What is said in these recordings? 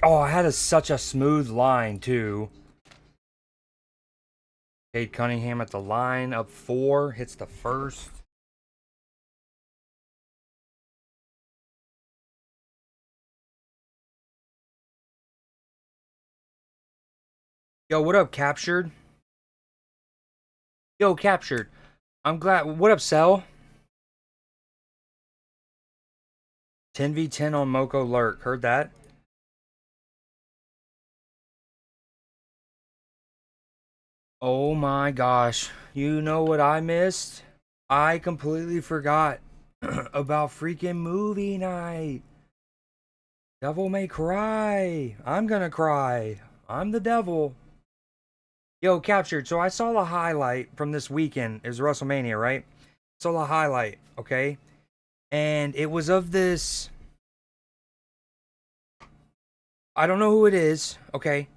Oh, I had such a smooth line too. Cade Cunningham at the line, up 4, hits the first. Yo, what up, Captured? Yo, Captured. I'm glad. What up, Cell? 10v10 on Moko Lurk. Heard that? Oh my gosh. You know what I missed? I completely forgot about freaking movie night. Devil May Cry. I'm gonna cry. I'm the devil. Yo, Captured. So I saw the highlight from this weekend. It was WrestleMania, right? Saw the highlight, okay? And it was of this. I don't know who it is, okay?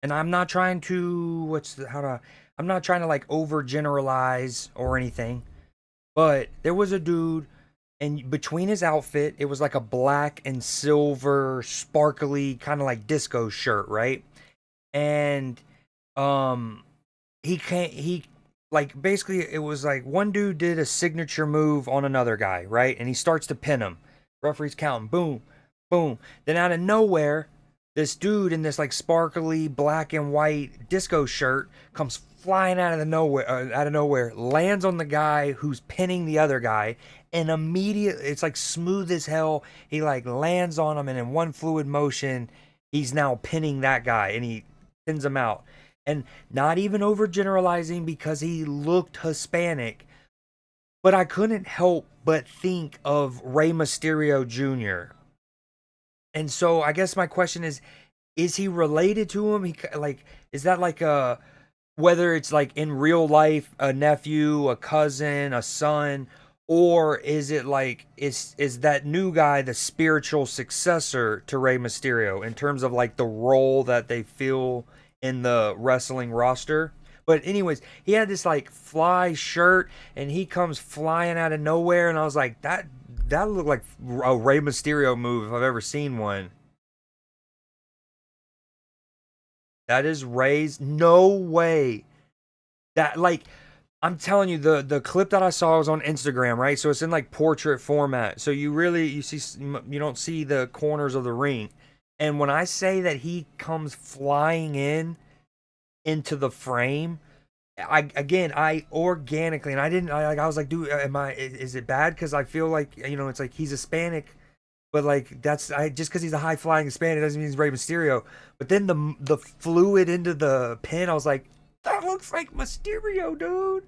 And I'm not trying to. How to. I'm not trying to like overgeneralize or anything. But there was a dude, and between his outfit, it was like a black and silver, sparkly, kind of like disco shirt, right? And um, he like basically it was like one dude did a signature move on another guy, right? And he starts to pin him. Referee's counting, boom, boom. Then out of nowhere, this dude in this like sparkly black and white disco shirt comes flying out of nowhere, lands on the guy who's pinning the other guy, and immediately it's like smooth as hell. He like lands on him, and in one fluid motion, he's now pinning that guy, and he pins him out. And not even overgeneralizing because he looked Hispanic, but I couldn't help but think of Rey Mysterio Jr. And so I guess my question is he related to him? He like is that like a whether it's like in real life a nephew, a cousin, a son, or is it like is that new guy the spiritual successor to Rey Mysterio in terms of like the role that they feel in the wrestling roster? But anyways, he had this like fly shirt and he comes flying out of nowhere and I was like that looked like a Rey Mysterio move if I've ever seen one. That is Rey's no way. That like I'm telling you, the clip that I saw was on Instagram, right? So it's in like portrait format. So you see you don't see the corners of the ring. And when I say that he comes flying in into the frame, I organically and I didn't I was like, dude, am I is it bad? Because I feel like it's like he's Hispanic, but like that's I just because he's a high flying Hispanic doesn't mean he's Rey Mysterio. But then the fluid into the pin, I was like, that looks like Mysterio, dude.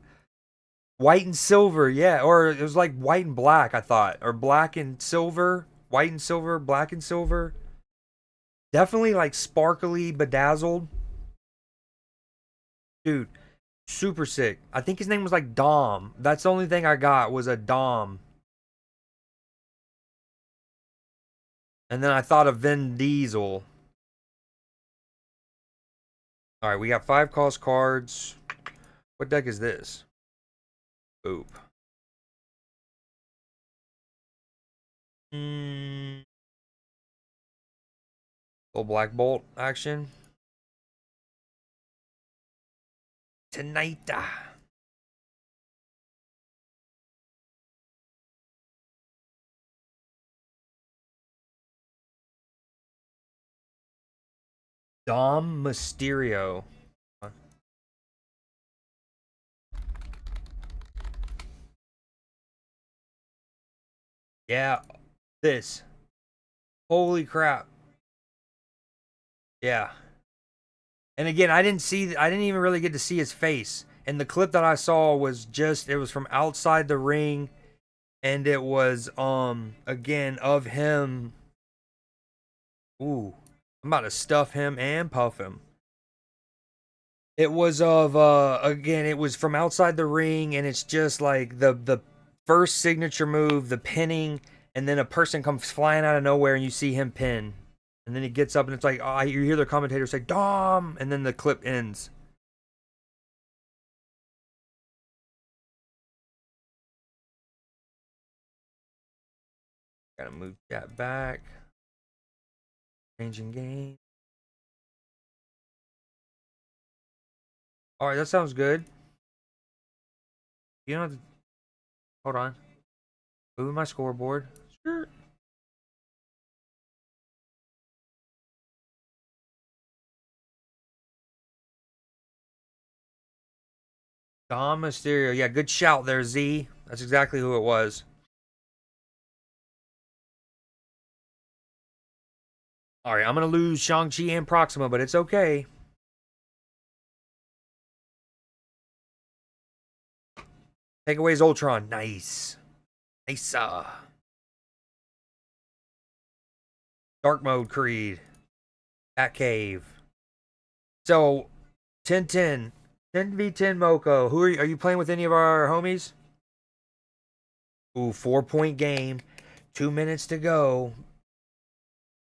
White and silver, yeah, or it was like white and black, I thought, or black and silver, white and silver, black and silver. Definitely like sparkly, bedazzled, dude. Super sick. I think his name was like Dom. That's the only thing I got was a Dom, and then I thought of Vin Diesel. All right, we got 5 cost cards. What deck is this? Oop. Mm, little Black Bolt action tonight. Dom Mysterio. Yeah, this. Holy crap. Yeah. And again, I didn't even really get to see his face. And the clip that I saw was just it was from outside the ring and it was again of him. Ooh, I'm about to stuff him and puff him. It was of again, it was from outside the ring and it's just like the first signature move, the pinning, and then a person comes flying out of nowhere and you see him pin. And then he gets up and it's like, oh, you hear the commentator say, Dom, and then the clip ends. Gotta move that back. Changing game. All right, that sounds good. You don't have to. Hold on. Moving my scoreboard. Sure. Dom Mysterio. Yeah, good shout there, Z. That's exactly who it was. All right, I'm going to lose Shang-Chi and Proxima, but it's okay. Takeaways Ultron. Nice. Nice. Dark mode Creed. At Cave. So, 10-10. 10v10 Moko. Are you playing with any of our homies? Ooh, 4-point game. 2 minutes to go.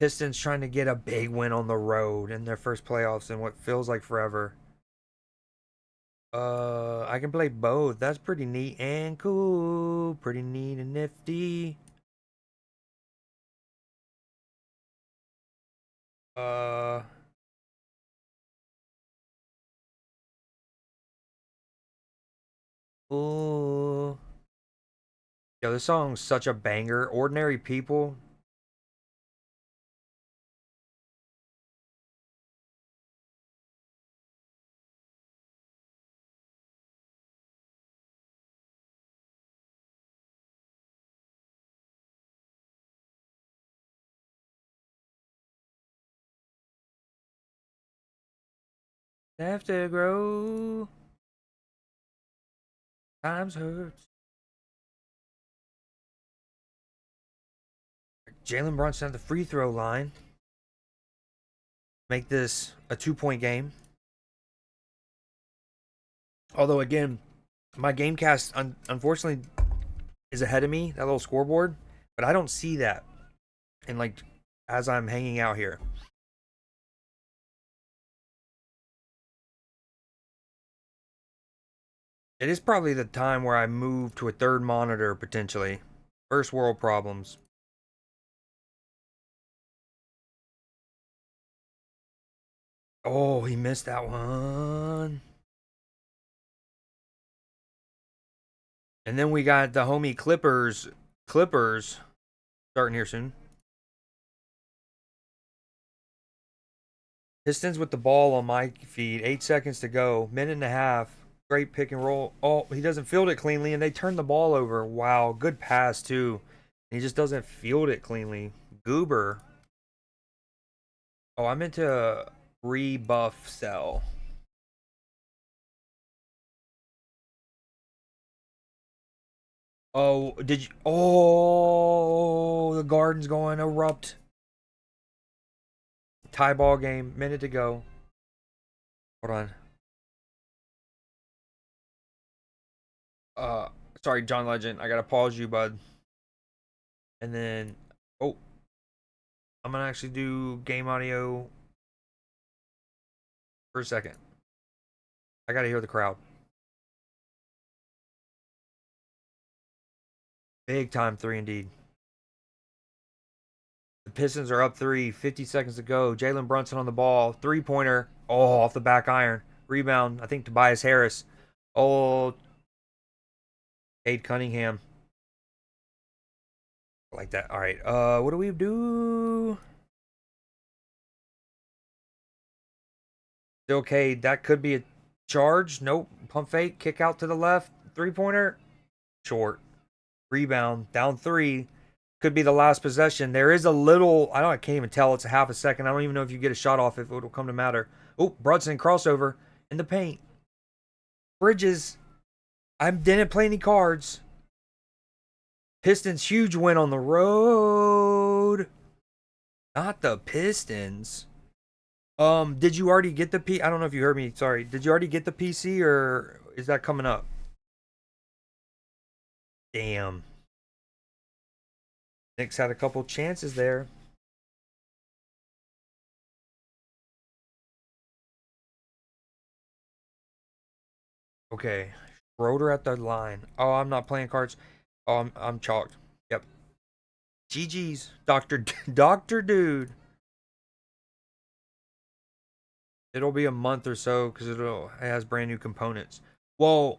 Pistons trying to get a big win on the road in their first playoffs in what feels like forever. I can play both. That's pretty neat and cool. Pretty neat and nifty. Uh, ooh. Yo, this song's such a banger. Ordinary People. Have to grow. Times hurts. Jalen Brunson at the free throw line. Make this a 2-point game. Although, again, my Gamecast unfortunately is ahead of me, that little scoreboard, but I don't see that. And like as I'm hanging out here. It is probably the time where I move to a third monitor potentially. First world problems. Oh, he missed that one. And then we got the homie Clippers. Clippers starting here soon. Pistons with the ball on my feed. 8 seconds to go. Minute and a half. Great pick and roll. Oh, he doesn't field it cleanly, and they turn the ball over. Wow, good pass too. He just doesn't field it cleanly. Goober. Oh, I meant to rebuff Cell. Oh, did you? Oh, the garden's going erupt. Tie ball game. Minute to go. Hold on. Uh, sorry, John Legend. I gotta pause you, bud. And then, oh, I'm gonna actually do game audio for a second. I gotta hear the crowd. Big time three indeed. The Pistons are up three. 50 seconds to go. Jalen Brunson on the ball. 3-pointer. Oh, off the back iron. Rebound. I think Tobias Harris. Oh, Cade Cunningham. Like that. All right. What do we do? Still Cade. That could be a charge. Nope. Pump fake. Kick out to the left. 3-pointer. Short. Rebound. Down three. Could be the last possession. There is a little. I can't even tell. It's a half a second. I don't even know if you get a shot off if it'll come to matter. Oh, Brunson crossover in the paint. Bridges. I didn't play any cards. Pistons huge win on the road. Not the Pistons. Did you already get the I don't know if you heard me. Sorry. Did you already get the PC or is that coming up? Damn. Knicks had a couple chances there. Okay. Schroeder at the line. Oh, I'm not playing cards. Oh, I'm chalked. Yep. GG's. Dr. Dr. Dude. It'll be a month or so because it has brand new components. Well,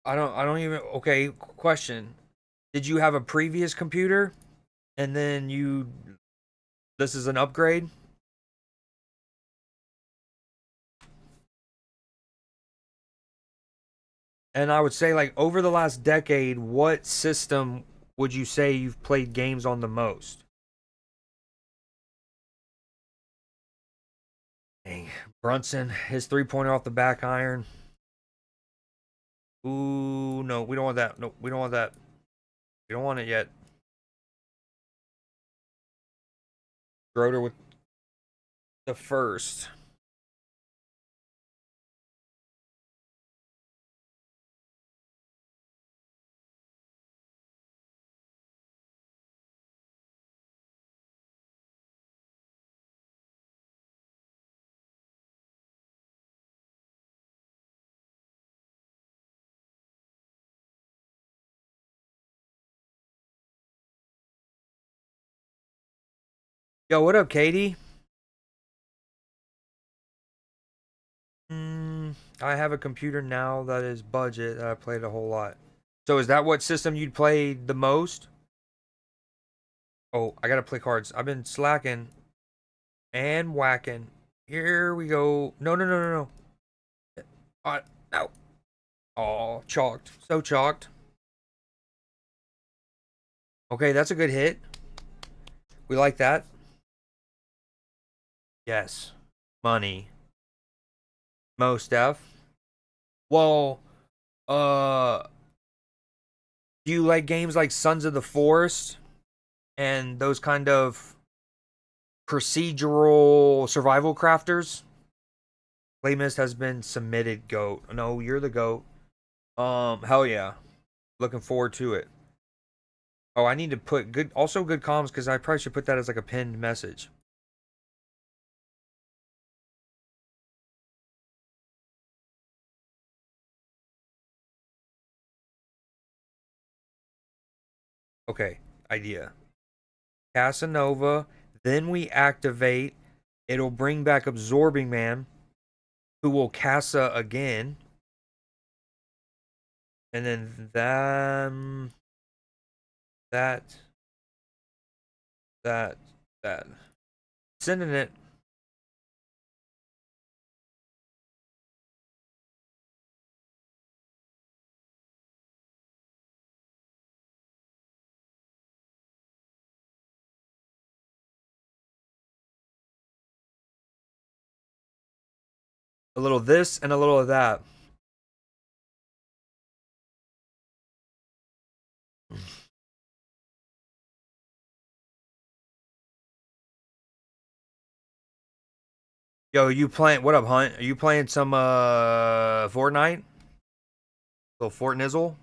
I don't even. Okay, question. Did you have a previous computer and then this is an upgrade? And I would say, like, over the last decade, what system would you say you've played games on the most? Dang. Brunson, his 3 pointer off the back iron. Ooh, no, we don't want that. No, we don't want that. We don't want it yet. Schroeder with the first. Yo, what up, Katie? I have a computer now that is budget that I played a whole lot. So is that what system you'd play the most? Oh, I gotta play cards. I've been slacking and whacking. Here we go. No, no, no, no, no. No. Oh, chalked. So chalked. Okay, that's a good hit. We like that. Yes. Money. Most def. Well, uh, do you like games like Sons of the Forest and those kind of procedural survival crafters? Playlist has been submitted, goat. No, you're the goat. Hell yeah. Looking forward to it. Oh, I need to put good comms because I probably should put that as like a pinned message. Okay, idea. Casanova, then we activate. It'll bring back Absorbing Man, who will Casa again. And then that, that, that. Sending it a little of this and a little of that. Yo, you playing? What up, Hunt? Are you playing some Fortnite? Little Fortnizzle.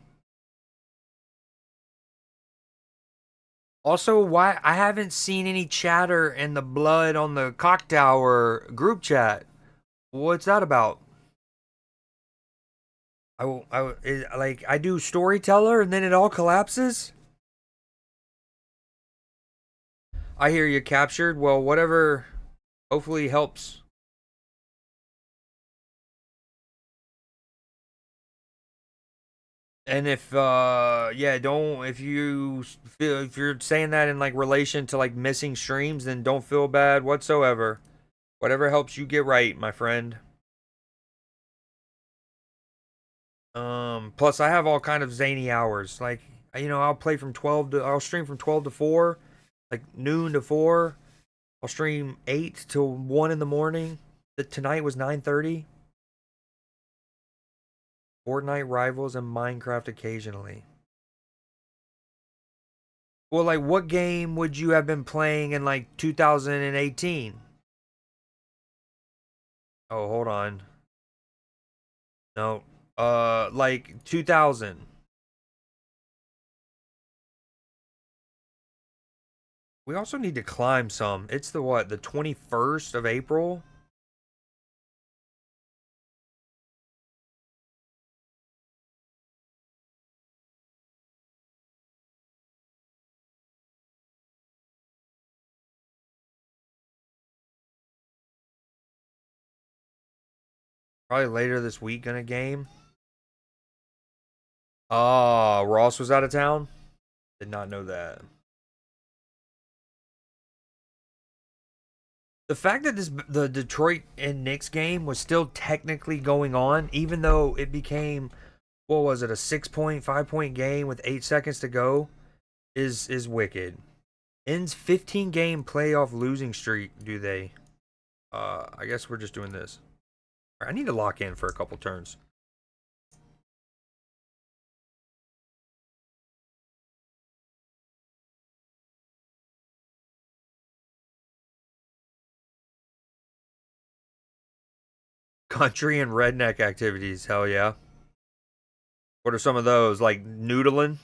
Also, why I haven't seen any chatter in the blood on the cock tower group chat. What's that about? Like I do storyteller and then it all collapses. I hear you captured. Well, whatever. Hopefully helps. And if yeah, don't if you feel if you're saying that in like relation to like missing streams, then don't feel bad whatsoever. Whatever helps you get right, my friend. Plus I have all kind of zany hours. Like I'll stream from 12 to 4, like noon to 4. I'll stream 8 till 1 in the morning. Tonight was 9:30. Fortnite rivals and Minecraft occasionally. Well, like what game would you have been playing in like 2018? Oh, hold on. No. Like 2000. We also need to climb some. It's the what? The 21st of April? Probably later this week in a game. Oh, Ross was out of town? Did not know that. The fact that the Detroit and Knicks game was still technically going on, even though it became, what was it, a 6 point, 5 point game with 8 seconds to go, is wicked. Ends 15 game playoff losing streak. Do they? I guess we're just doing this. All right, I need to lock in for a couple turns. Country and redneck activities. Hell yeah. What are some of those? Like noodling,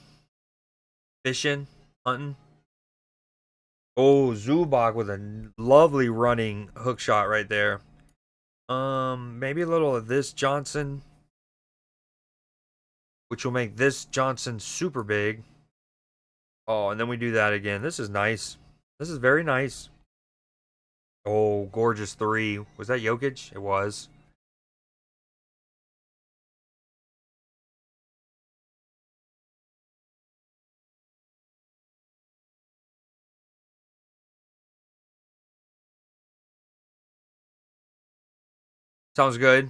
fishing, hunting. Oh, Zubak with a lovely running hook shot right there. Maybe a little of this Johnson, which will make this Johnson super big. Oh, and then we do that again. This is nice. This is very nice. Oh, gorgeous three. Was that Jokic? It was. Sounds good.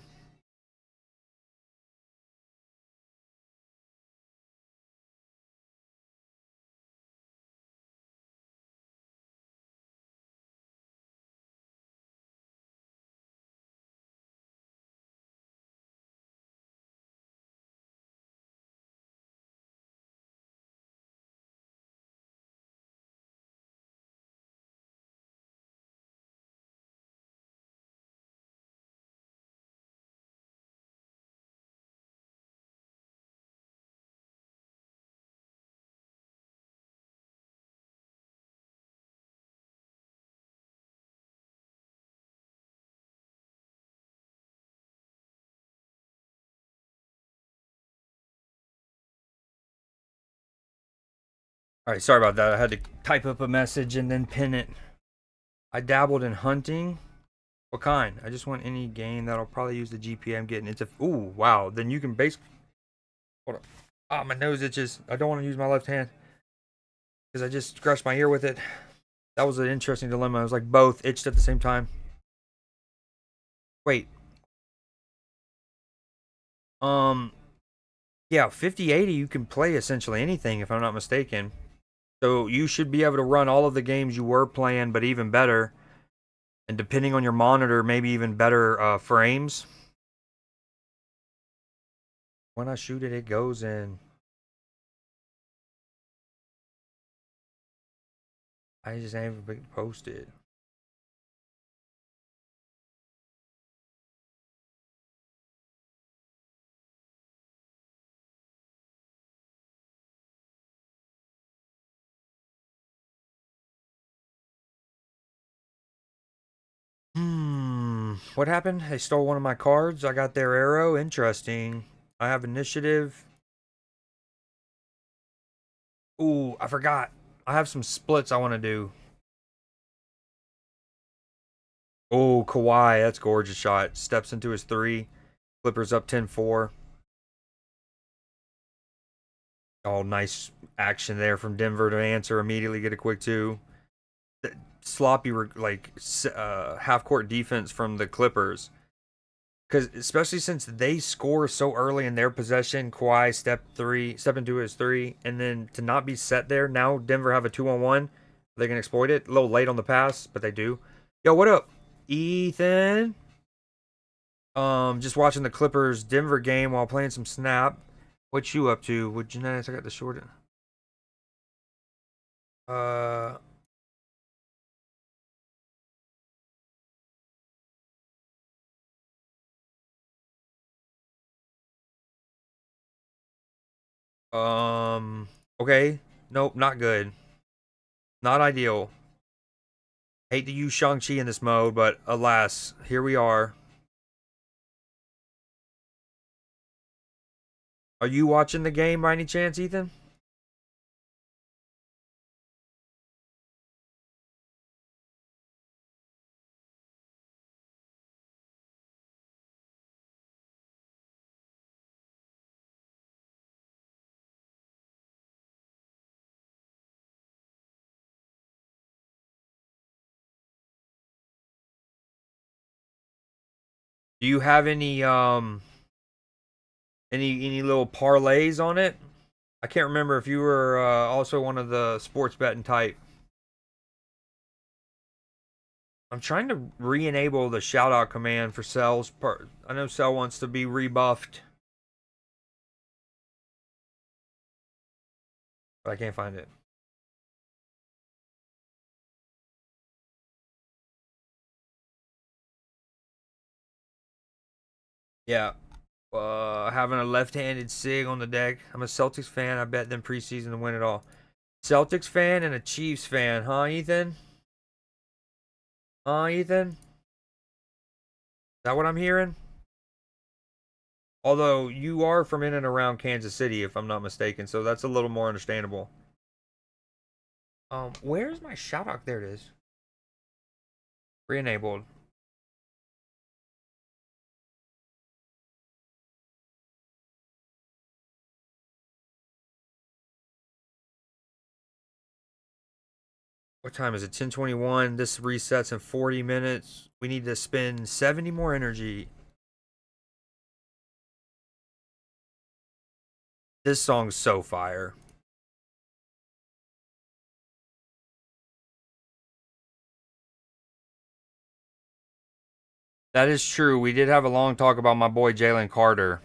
All right, sorry about that. I had to type up a message and then pin it. I dabbled in hunting. What kind? I just want any game that'll probably use the GPM getting into. Ooh, wow. Then you can basically. Hold on. Ah, my nose itches. I don't want to use my left hand because I just scratched my ear with it. That was an interesting dilemma. It was like both itched at the same time. Wait. Um. Yeah, 5080 you can play essentially anything if I'm not mistaken. So you should be able to run all of the games you were playing, but even better. And depending on your monitor, maybe even better frames. When I shoot it, it goes in. I just ain't posted. What happened? They stole one of my cards. I got their arrow. Interesting. I have initiative. Ooh, I forgot. I have some splits I want to do. Oh, Kawhi. That's gorgeous shot. Steps into his three. Clippers up 10-4. Oh, nice action there from Denver to answer immediately. Get a quick two. Sloppy, like, half court defense from the Clippers. Because especially since they score so early in their possession, Kawhi step into his three, and then to not be set there. Now Denver have a 2-on-1. They can exploit it. A little late on the pass, but they do. Yo, what up, Ethan? Just watching the Clippers Denver game while playing some Snap. What you up to? With genetics, I got the short. Uh, okay. Nope, not good. Not ideal. Hate to use Shang-Chi in this mode, but alas, here we are. Are you watching the game by any chance, Ethan? Do you have any little parlays on it? I can't remember if you were also one of the sports betting type. I'm trying to re-enable the shout out command for Cell's part. I know Cell wants to be rebuffed, but I can't find it. Yeah. Having a left-handed sig on the deck. I'm a Celtics fan. I bet them preseason to win it all. Celtics fan and a Chiefs fan, huh, Ethan? Huh, Ethan? Is that what I'm hearing? Although you are from in and around Kansas City, if I'm not mistaken, so that's a little more understandable. Where's my shout out? There it is. Re-enabled. What time is it? 10:21. This resets in 40 minutes. We need to spend 70 more energy. This song's so fire. That is true. We did have a long talk about my boy Jalen Carter.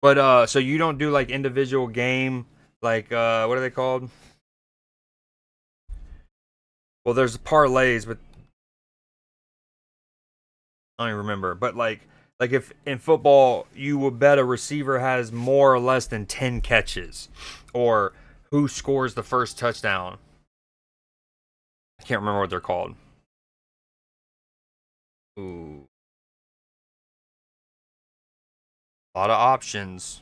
But so you don't do like individual game, like what are they called? Well, there's parlays, but I don't even remember. But like if in football you would bet a receiver has more or less than 10 catches, or who scores the first touchdown. I can't remember what they're called. Ooh, a lot of options.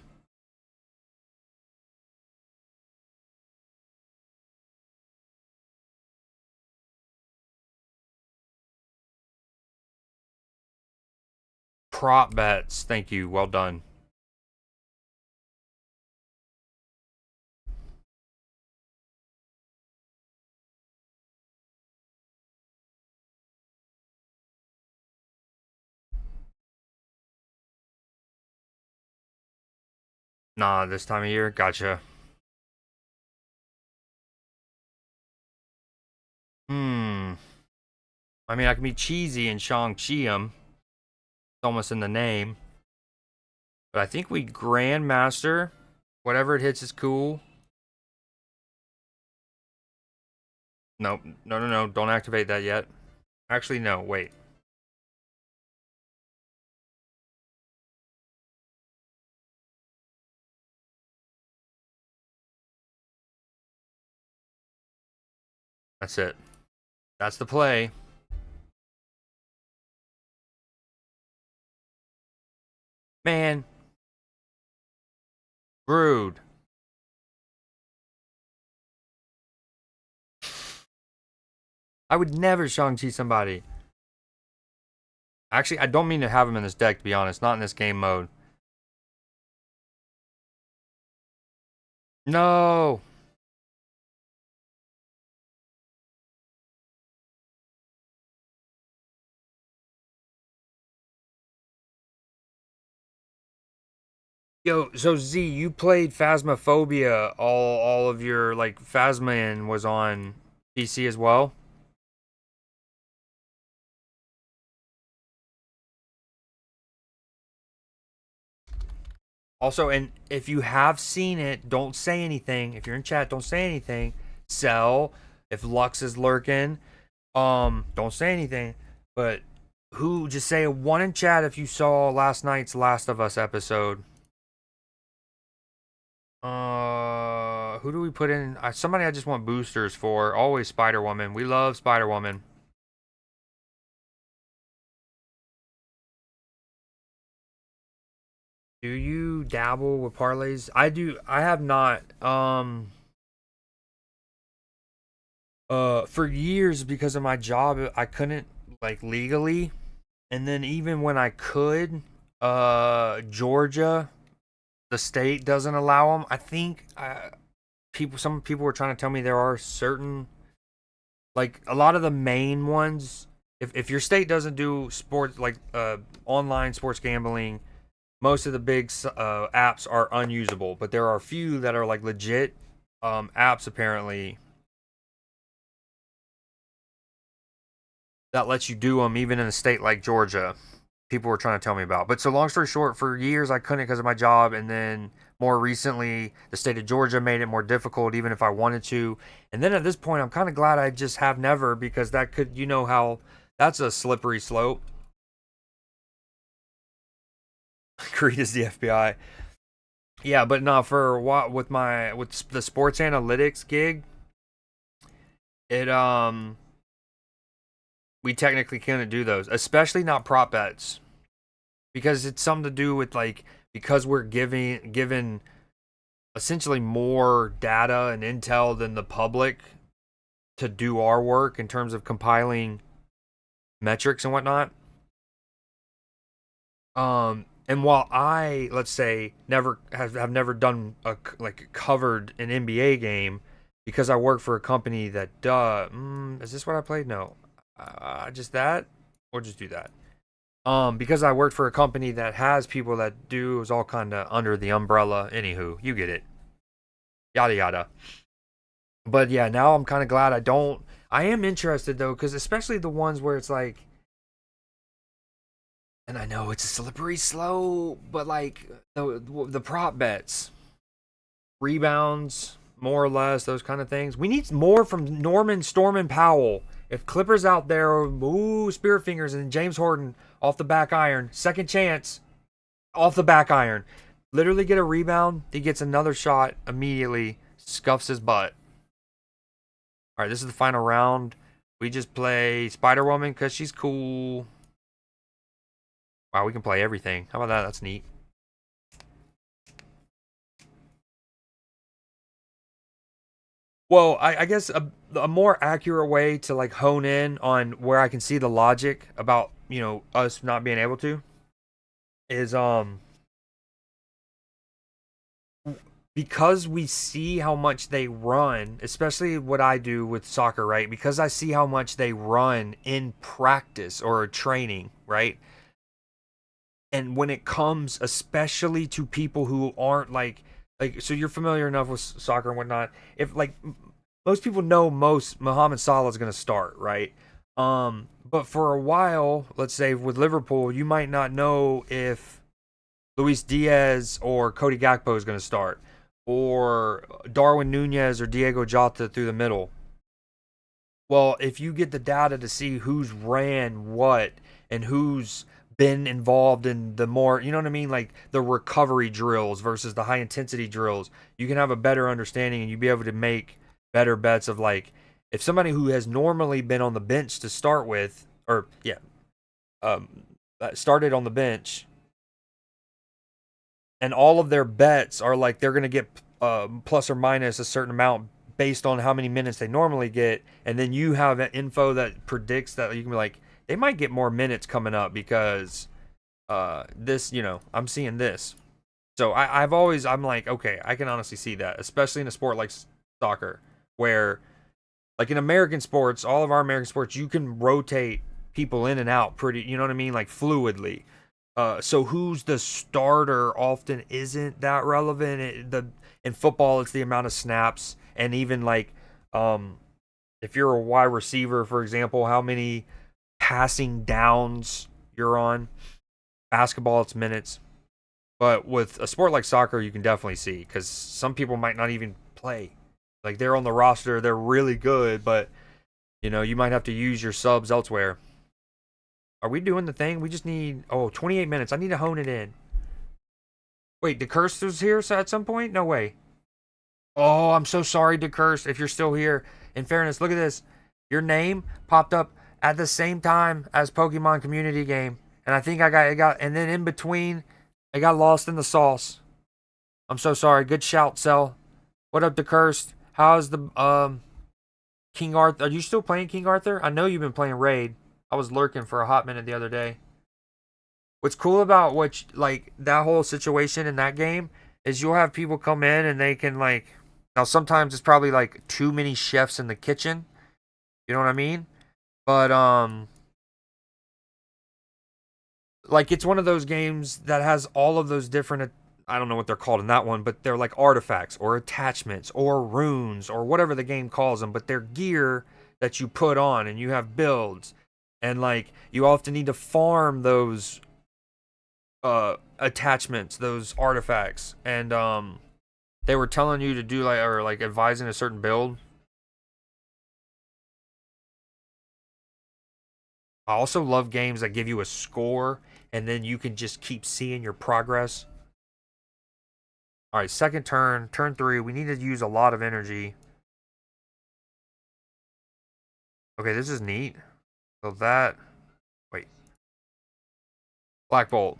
Prop bets. Thank you. Well done. Nah, this time of year. Gotcha. Hmm. I mean, I can be cheesy and Shang-Chi 'em. It's almost in the name. But I think we Grandmaster. Whatever it hits is cool. Nope. No, no, no. Don't activate that yet. Actually, no. Wait. That's it. That's the play. Man, rude. I would never Shang-Chi somebody. Actually, I don't mean to have him in this deck, to be honest. Not in this game mode. No. Yo, so Z, you played Phasmophobia. All of your like Phasma was on PC as well. Also, and if you have seen it, don't say anything. If you're in chat, don't say anything. Sell. If Lux is lurking, don't say anything. But who just say a one in chat if you saw last night's Last of Us episode. Who do we put in? Somebody I just want boosters for. Always Spider Woman. We love Spider Woman. Do you dabble with parlays? I do. I have not. For years because of my job, I couldn't like legally, and then even when I could, Georgia, the state doesn't allow them. I think some people were trying to tell me there are certain, like a lot of the main ones. If your state doesn't do sports like online sports gambling, most of the big apps are unusable. But there are a few that are like legit apps apparently that lets you do them even in a state like Georgia. People were trying to tell me about. But so long story short, for years I couldn't because of my job, and then more recently the state of Georgia made it more difficult even if I wanted to. And then at this point I'm kind of glad I just have never, because that could, you know how that's a slippery slope. Creed is the FBI. Yeah, but not for what with the sports analytics gig. It we technically couldn't do those, especially not prop bets, because it's something to do with like, because we're given essentially more data and intel than the public to do our work in terms of compiling metrics and whatnot. And while I, let's say, never have never done like covered an NBA game because I work for a company that is this what I played? No, just that, or just do that. Because I worked for a company that has people that do, it was all kind of under the umbrella. Anywho, you get it. Yada yada. But yeah, now I'm kind of glad I don't. I am interested though, because especially the ones where it's like, and I know it's a slippery slope, but like the prop bets, rebounds, more or less, those kind of things. We need more from Norman Stormin Powell. If Clippers out there, ooh, spirit fingers, and James Harden off the back iron, second chance, off the back iron, literally get a rebound. He gets another shot immediately, scuffs his butt. All right, this is the final round. We just play Spider Woman because she's cool. Wow, we can play everything. How about that? That's neat. Well, I guess a more accurate way to like hone in on where I can see the logic about, you know, us not being able to is because we see how much they run, especially what I do with soccer, right? Because I see how much they run in practice or training, right? And when it comes especially to people who aren't like, so you're familiar enough with soccer and whatnot, if like most people know most Mohamed Salah is going to start, right? But for a while, let's say with Liverpool, you might not know if Luis Diaz or Cody Gakpo is going to start, or Darwin Nunez or Diego Jota through the middle. Well, if you get the data to see who's ran what and who's been involved in the more, you know what I mean, like the recovery drills versus the high intensity drills, you can have a better understanding and you be able to make better bets of like, if somebody who has normally been on the bench to start with, or yeah, um, started on the bench, and all of their bets are like they're going to get plus or minus a certain amount based on how many minutes they normally get, and then you have that info that predicts that you can be like, they might get more minutes coming up because this, you know, I'm seeing this. So I'm like, okay, I can honestly see that, especially in a sport like soccer, where like in American sports, all of our American sports, you can rotate people in and out pretty, you know what I mean, like fluidly. So who's the starter often isn't that relevant. In football, it's the amount of snaps, and even like if you're a wide receiver, for example, how many passing downs you're on. Basketball, it's minutes. But with a sport like soccer, you can definitely see, because some people might not even play. Like they're on the roster, they're really good, but you know, you might have to use your subs elsewhere. Are we doing the thing? We just need 28 minutes. I need to hone it in. Wait, DeCurse was here at some point? No way. Oh, I'm so sorry, DeCurse, if you're still here. In fairness, look at this. Your name popped up at the same time as Pokemon Community Game, and I think and then in between, I got lost in the sauce. I'm so sorry. Good shout, Cell. What up, DeCurse? How's the King Arthur? Are you still playing King Arthur? I know you've been playing Raid. I was lurking for a hot minute the other day. What's cool about like that whole situation in that game is you'll have people come in and they can like Now sometimes it's probably like too many chefs in the kitchen. You know what I mean? But like it's one of those games that has all of those different, I don't know what they're called in that one, but they're like artifacts or attachments or runes or whatever the game calls them, but they're gear that you put on and you have builds. And like you often need to farm those attachments, those artifacts. And they were telling you to do like or like advising a certain build. I also love games that give you a score and then you can just keep seeing your progress. All right, second turn, turn 3. We need to use a lot of energy. Okay, this is neat. So that, wait, Black Bolt,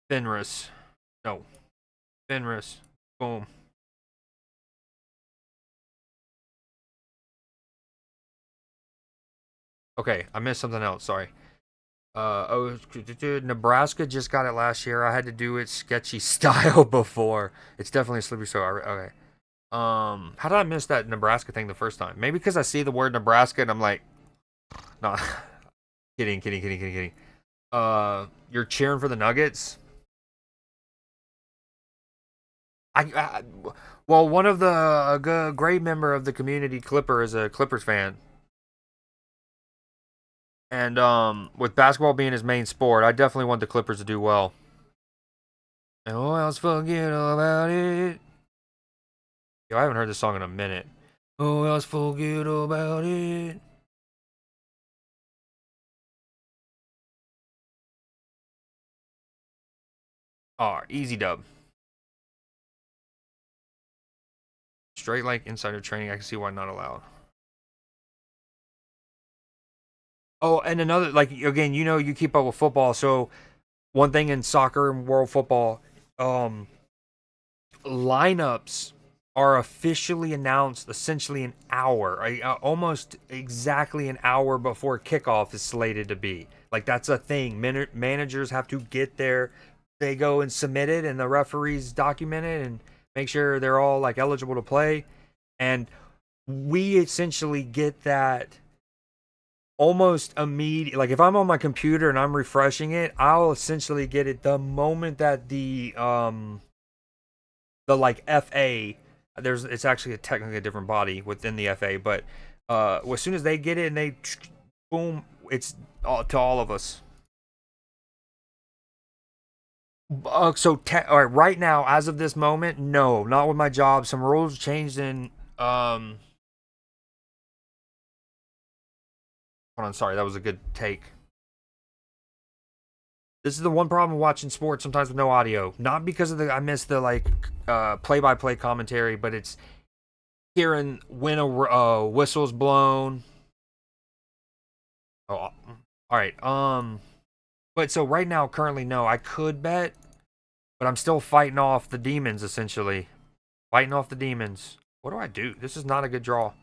Fenris, no, Fenris, boom. Okay, I missed something else. Sorry. Nebraska just got it last year. I had to do it sketchy style before. It's definitely a slippery slope. Okay. How did I miss that Nebraska thing the first time? Maybe because I see the word Nebraska and I'm like, nah, kidding. You're cheering for the Nuggets. I well, one of the a great member of the community Clipper is a Clippers fan, and with basketball being his main sport, I definitely want the Clippers to do well. And oh, else forget about it. Yo, I haven't heard this song in a minute. Oh, else forget about it. Oh, easy dub. Straight like insider training. I can see why not allowed. Oh, and another like again, you know, you keep up with football, so one thing in soccer and world football, um, lineups are officially announced essentially an hour, almost exactly an hour before kickoff is slated to be. Like that's a thing. Managers have to get there. They go and submit it, and the referees document it and make sure they're all like eligible to play. And we essentially get that almost immediate. Like if I'm on my computer and I'm refreshing it, I'll essentially get it the moment that the like FA, there's it's actually technically a different body within the FA, but as soon as they get it and they boom, it's to all of us. All right, right now, as of this moment, no, not with my job. Some rules changed in. Hold on, sorry, that was a good take. This is the one problem with watching sports sometimes with no audio. Not because of the I miss the like play-by-play commentary, but it's hearing when a whistle's blown. Oh, all right. But so right now, currently, no. I could bet, but I'm still fighting off the demons essentially. Fighting off the demons. What do I do? This is not a good draw.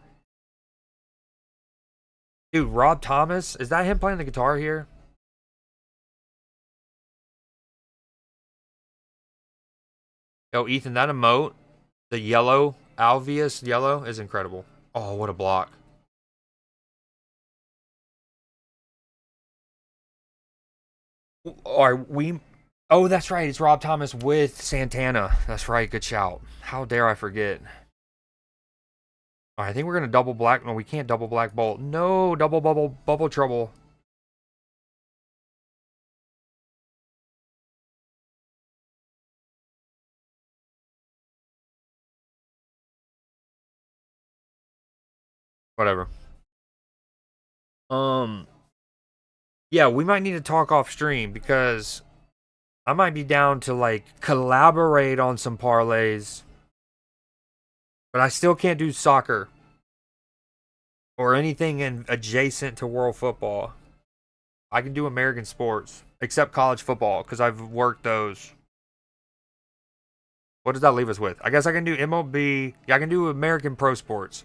Dude, Rob Thomas, is that him playing the guitar here? Yo, Ethan, that emote, the yellow, Alvius yellow, is incredible. Oh, what a block. Are we? Oh, that's right. It's Rob Thomas with Santana. That's right. Good shout. How dare I forget? All right, I think we're gonna double black. No, we can't double black bolt. No, double bubble trouble. Whatever. Um, yeah, we might need to talk off stream because I might be down to like collaborate on some parlays, but I still can't do soccer or anything adjacent to world football. I can do American sports except college football because I've worked those. What does that leave us with? I guess I can do MLB. Yeah, I can do American pro sports.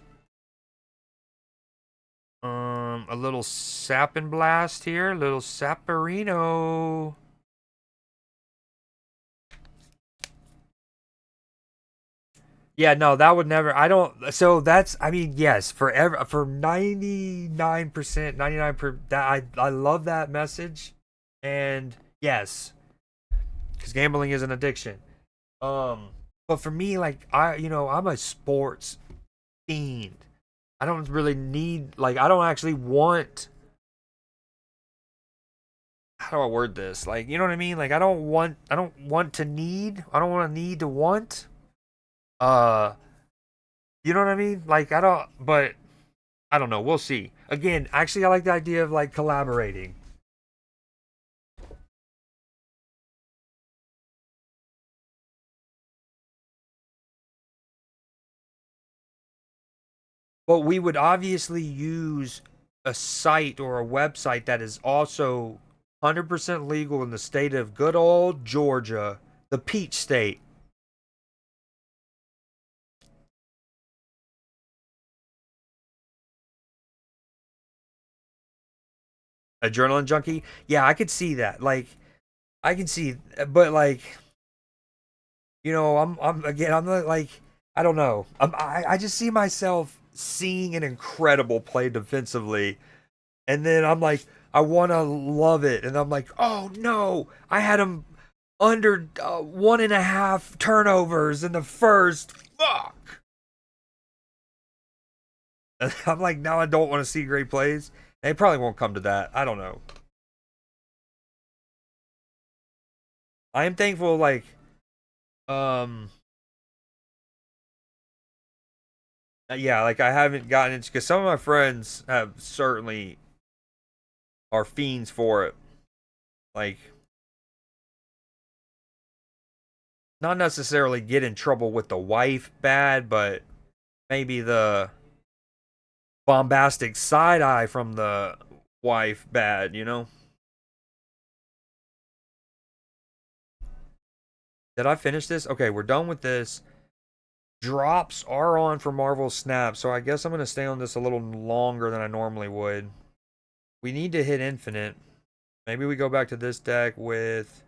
A little sap and blast here, a little saparino. Yeah, no, that would never. I don't. So that's. I mean, yes, for 99%, 99 per. That I love that message, and yes, because gambling is an addiction. Um, but for me, like I'm a sports fiend. I don't really need like I don't actually want. How do I word this? Like, you know what I mean? Like, I don't want to need. I don't want to need to want. Uh, you know what I mean? Like, I don't. But I don't know. We'll see. Again, actually, I like the idea of like collaborating. But we would obviously use a site or a website that is also 100% legal in the state of good old Georgia, the Peach State. Adrenaline junkie. Yeah, I could see that. Like, I can see, but like, I'm again, I'm not like, I don't know. I just see myself seeing an incredible play defensively, and then I'm like, I want to love it, and I'm like, oh no, I had him under 1.5 turnovers in the first. Fuck. And I'm like, now I don't want to see great plays. And it probably won't come to that. I don't know. I am thankful, like, um, yeah, like I haven't gotten into because some of my friends have certainly are fiends for it. Like, not necessarily get in trouble with the wife bad, but maybe the bombastic side eye from the wife bad, you know? Did I finish this? Okay, we're done with this. Drops are on for Marvel Snap, so I guess I'm going to stay on this a little longer than I normally would. We need to hit infinite. Maybe we go back to this deck with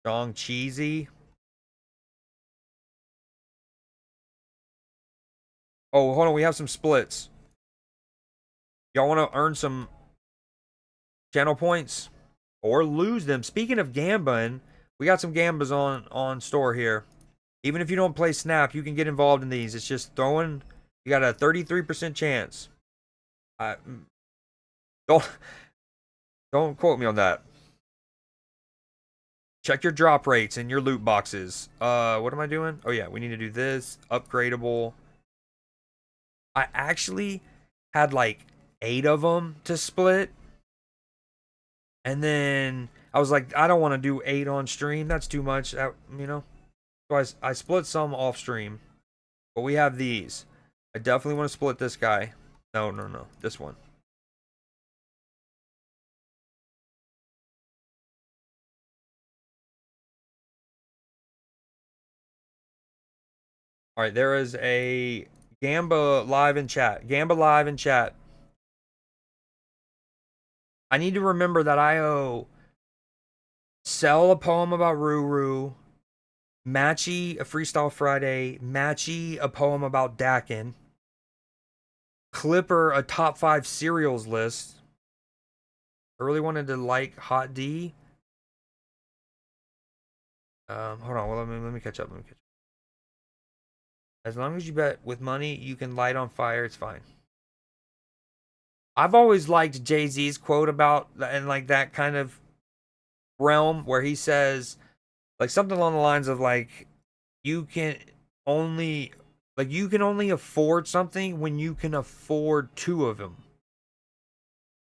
Dong Cheesy. Oh, hold on, we have some splits. Y'all want to earn some channel points or lose them? Speaking of gambling, we got some gambas on store here. Even if you don't play Snap, you can get involved in these. It's just throwing. You got a 33% chance. I don't don't quote me on that. Check your drop rates and your loot boxes. What am I doing? Oh yeah, we need to do this. Upgradable. I actually had like 8 of them to split. And then I was like, I don't want to do 8 on stream. That's too much. So I split some off stream. But we have these. I definitely want to split this guy. No, no, no. This one. All right, there is a Gamba live in chat. Gamba live in chat. I need to remember that I owe Sell a poem about Ruru, Matchy a Freestyle Friday, Matchy a poem about Dakin, Clipper a top 5 cereals list. I really wanted to like Hot D. Hold on. Well, let me catch up. Let me catch up. As long as you bet with money, you can light on fire. It's fine. I've always liked Jay Z's quote about and like that kind of realm where he says like something along the lines of like you can only you can only afford something when you can afford 2 of them.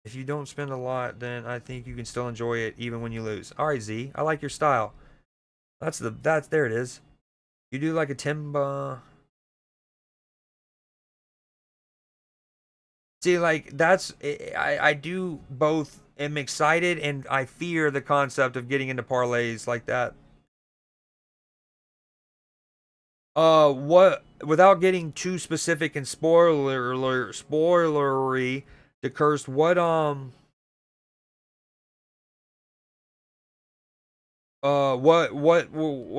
If you don't spend a lot, then I think you can still enjoy it even when you lose. All right, Z, I like your style. That's there it is. You do like a Timba. See, like that's I do both. Am excited and I fear the concept of getting into parlays like that. What without getting too specific and spoilery to cursed, what are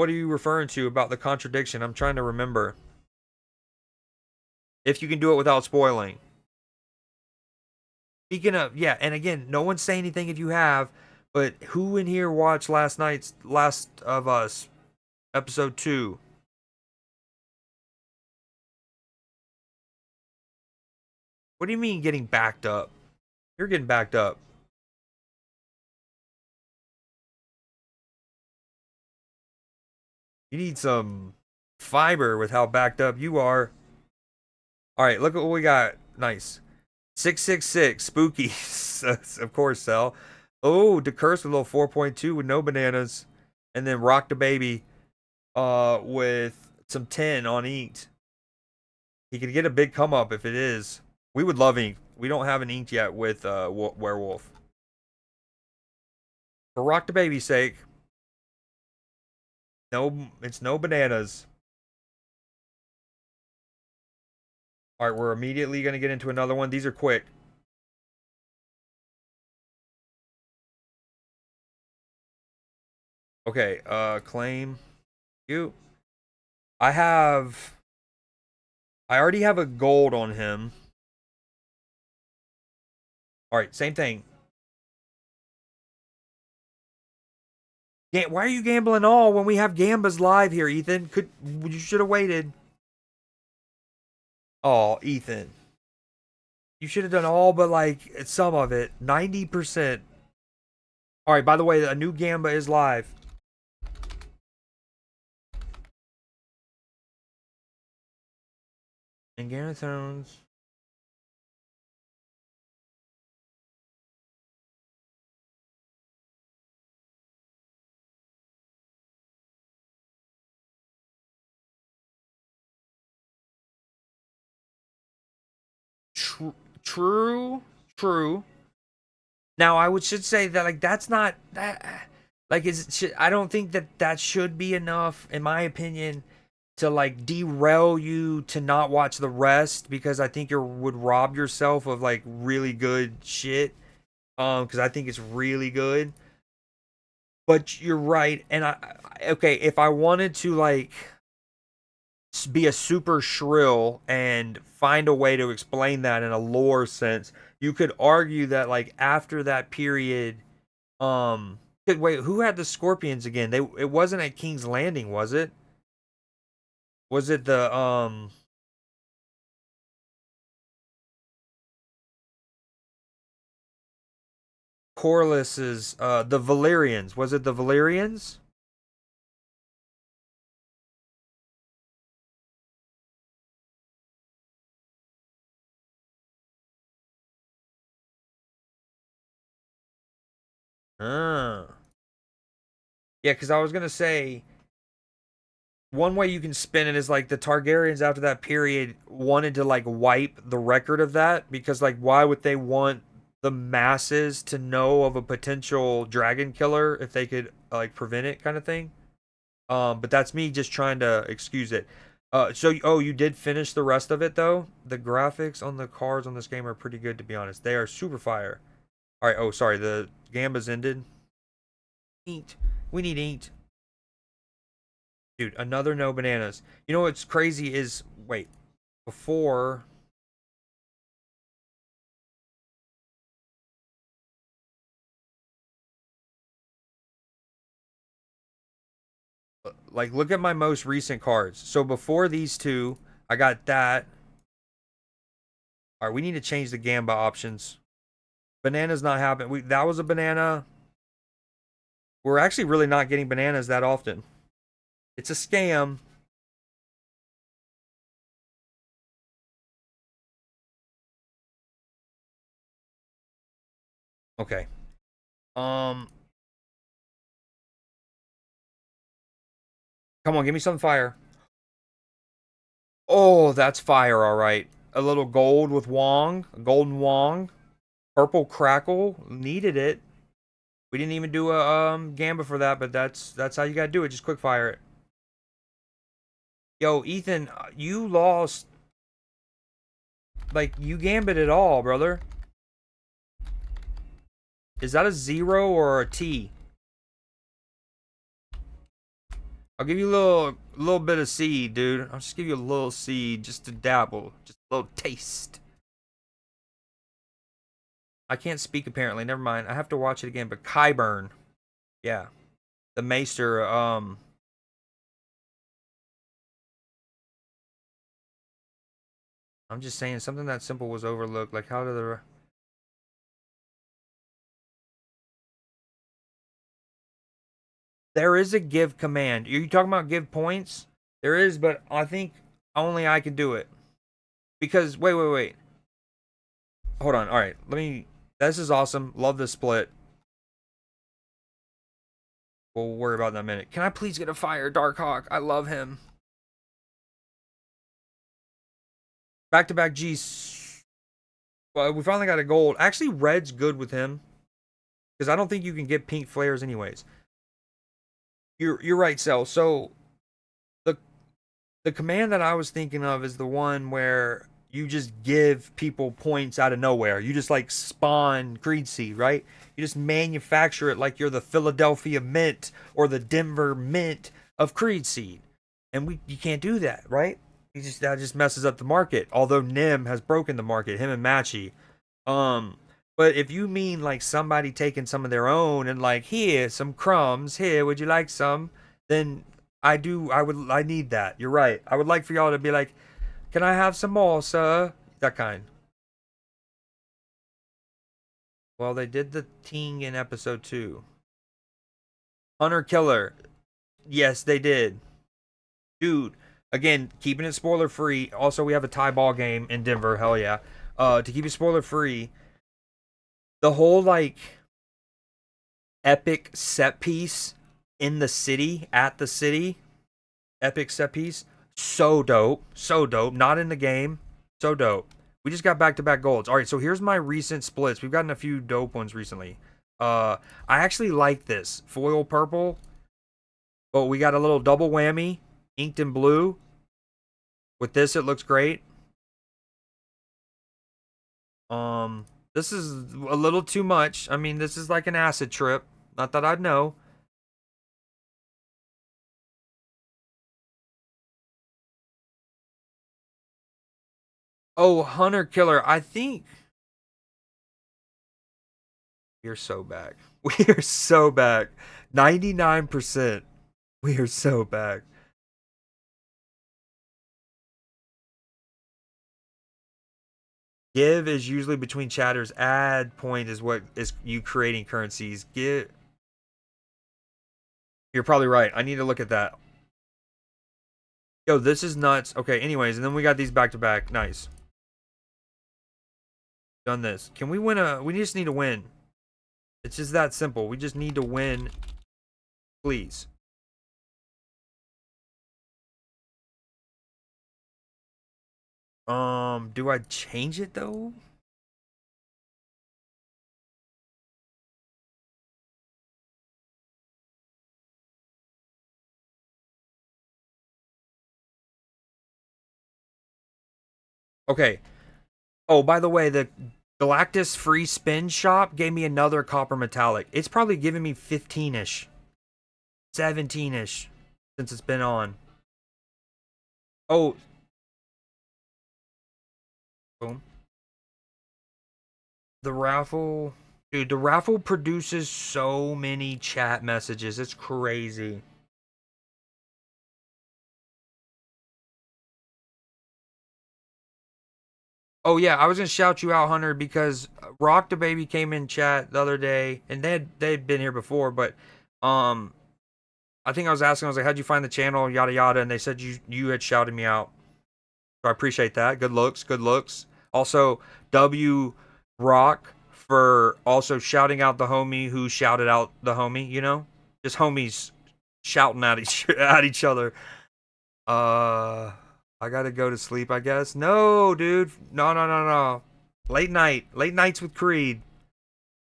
you referring to about the contradiction? I'm trying to remember. if you can do it without spoiling. Speaking of, yeah, and again, no one's saying anything if you have, but who in here watched last night's Last of Us episode 2? What do you mean getting backed up? You're getting backed up. You need some fiber with how backed up you are. All right, look at what we got. Nice. 666 spooky. Of course, Cell. Oh, DeCurse with a little 4.2 with no bananas. And then Rock the Baby with some 10 on inked. He could get a big come up if it is. We would love ink. We don't have an inked yet with Werewolf. For Rock the Baby's sake. No, it's no bananas. All right, we're immediately going to get into another one. These are quick. Okay, claim you. I already have a gold on him. All right, same thing. Why are you gambling all when we have Gambas live here, Ethan? You should have waited. Oh, Ethan. You should have done all but like some of it. 90%. All right, by the way, a new Gamba is live. And Game of Thrones. True. True. Now, should say that like that's not that like I don't think that should be enough in my opinion to like derail you to not watch the rest because I think you would rob yourself of like really good shit. Because I think it's really good. But you're right, and okay, if I wanted to like be a super shrill and find a way to explain that in a lore sense, you could argue that like after that period, wait, who had the scorpions again? It wasn't at King's Landing, was it? Was it the Corliss's the Valyrians? Was it the Valyrians? Ah. Yeah, because I was gonna say one way you can spin it is like the Targaryens after that period wanted to like wipe the record of that because like why would they want the masses to know of a potential dragon killer if they could like prevent it kind of thing. But that's me just trying to excuse it. So oh, you did finish the rest of it though. The graphics on the cards on this game are pretty good to be honest. They are super fire. All right. Oh, sorry. The Gambas ended. Inked. We need inked. Dude, another no bananas. You know what's crazy is wait, before like look at my most recent cards. So before these two, I got that. All right, we need to change the Gamba options. Banana's not happening. That was a banana. We're actually really not getting bananas that often. It's a scam. Okay. Um Come on, give me some fire. Oh, that's fire, all right. A little gold with Wong, a golden Wong, purple crackle, needed it. We didn't even do a Gamba for that, but that's how you gotta do it. Just quick fire it. Yo, Ethan, you lost. Like you gambit it all, brother. Is that a 0 or a T? I'll give you a little bit of seed, dude. I'll just give you a little seed just to dabble. Just Little taste. I can't speak apparently. Never mind. I have to watch it again. But Kyburn, yeah, the Maester. I'm just saying something that simple was overlooked. Like how did the there is a give command. Are you talking about give points? There is, but I think only I can do it because wait. Hold on. All right, let me. This is awesome. Love this split. We'll worry about that in a minute. Can I please get a fire, Darkhawk? I love him. Back to back G's. Well, we finally got a gold. Actually, red's good with him because I don't think you can get pink flares anyways. You're right, Cell. So the the command that I was thinking of is the one where you just give people points out of nowhere. You just like spawn Creed Seed, right? You just manufacture it like you're the Philadelphia Mint or the Denver Mint of Creed Seed. And you can't do that, right? That just messes up the market. Although Nim has broken the market, him and Matchy. Um, but if you mean like somebody taking some of their own and like here some crumbs, here would you like some? Then I need that. You're right. I would like for y'all to be like, can I have some more, sir? That kind. Well, they did the ting in episode 2. Hunter Killer. Yes, they did. Dude, again, keeping it spoiler free. Also, we have a tie ball game in Denver. Hell yeah. To keep it spoiler free, the whole like epic set piece in the city, at the city, epic set piece, so dope. So dope. Not in the game. So dope. We just got back to back golds. All right, so here's my recent splits. We've gotten a few dope ones recently. I actually like this foil purple. Oh, we got a little double whammy, inked in blue. With this, it looks great. This is a little too much. I mean, this is like an acid trip. Not that I'd know. Oh, Hunter Killer. I think you're so back. We are so back. 99%. We are so back. Give is usually between chatters. Add point is what is you creating currencies. Give. You're probably right. I need to look at that. Yo, this is nuts. Okay, anyways, and then we got these back to back. Nice. Done this. Can we win a... We just need to win. It's just that simple. We just need to win. Please. Do I change it though? Okay. Oh, by the way, the Galactus free spin shop gave me another copper metallic. It's probably giving me 15-ish. 17-ish since it's been on. Oh, boom. The raffle, dude, the raffle produces so many chat messages. It's crazy. Oh yeah, I was gonna shout you out, Hunter, because Rock the Baby came in chat the other day, and they'd been here before, but um, I think I was asking, I was like, how'd you find the channel, yada yada, and they said you had shouted me out, so I appreciate that. Good looks, good looks. Also, W Rock for also shouting out the homie who shouted out the homie. You know, just homies shouting at each other. Uh, I gotta go to sleep, I guess. No, dude. No. Late nights with Creed.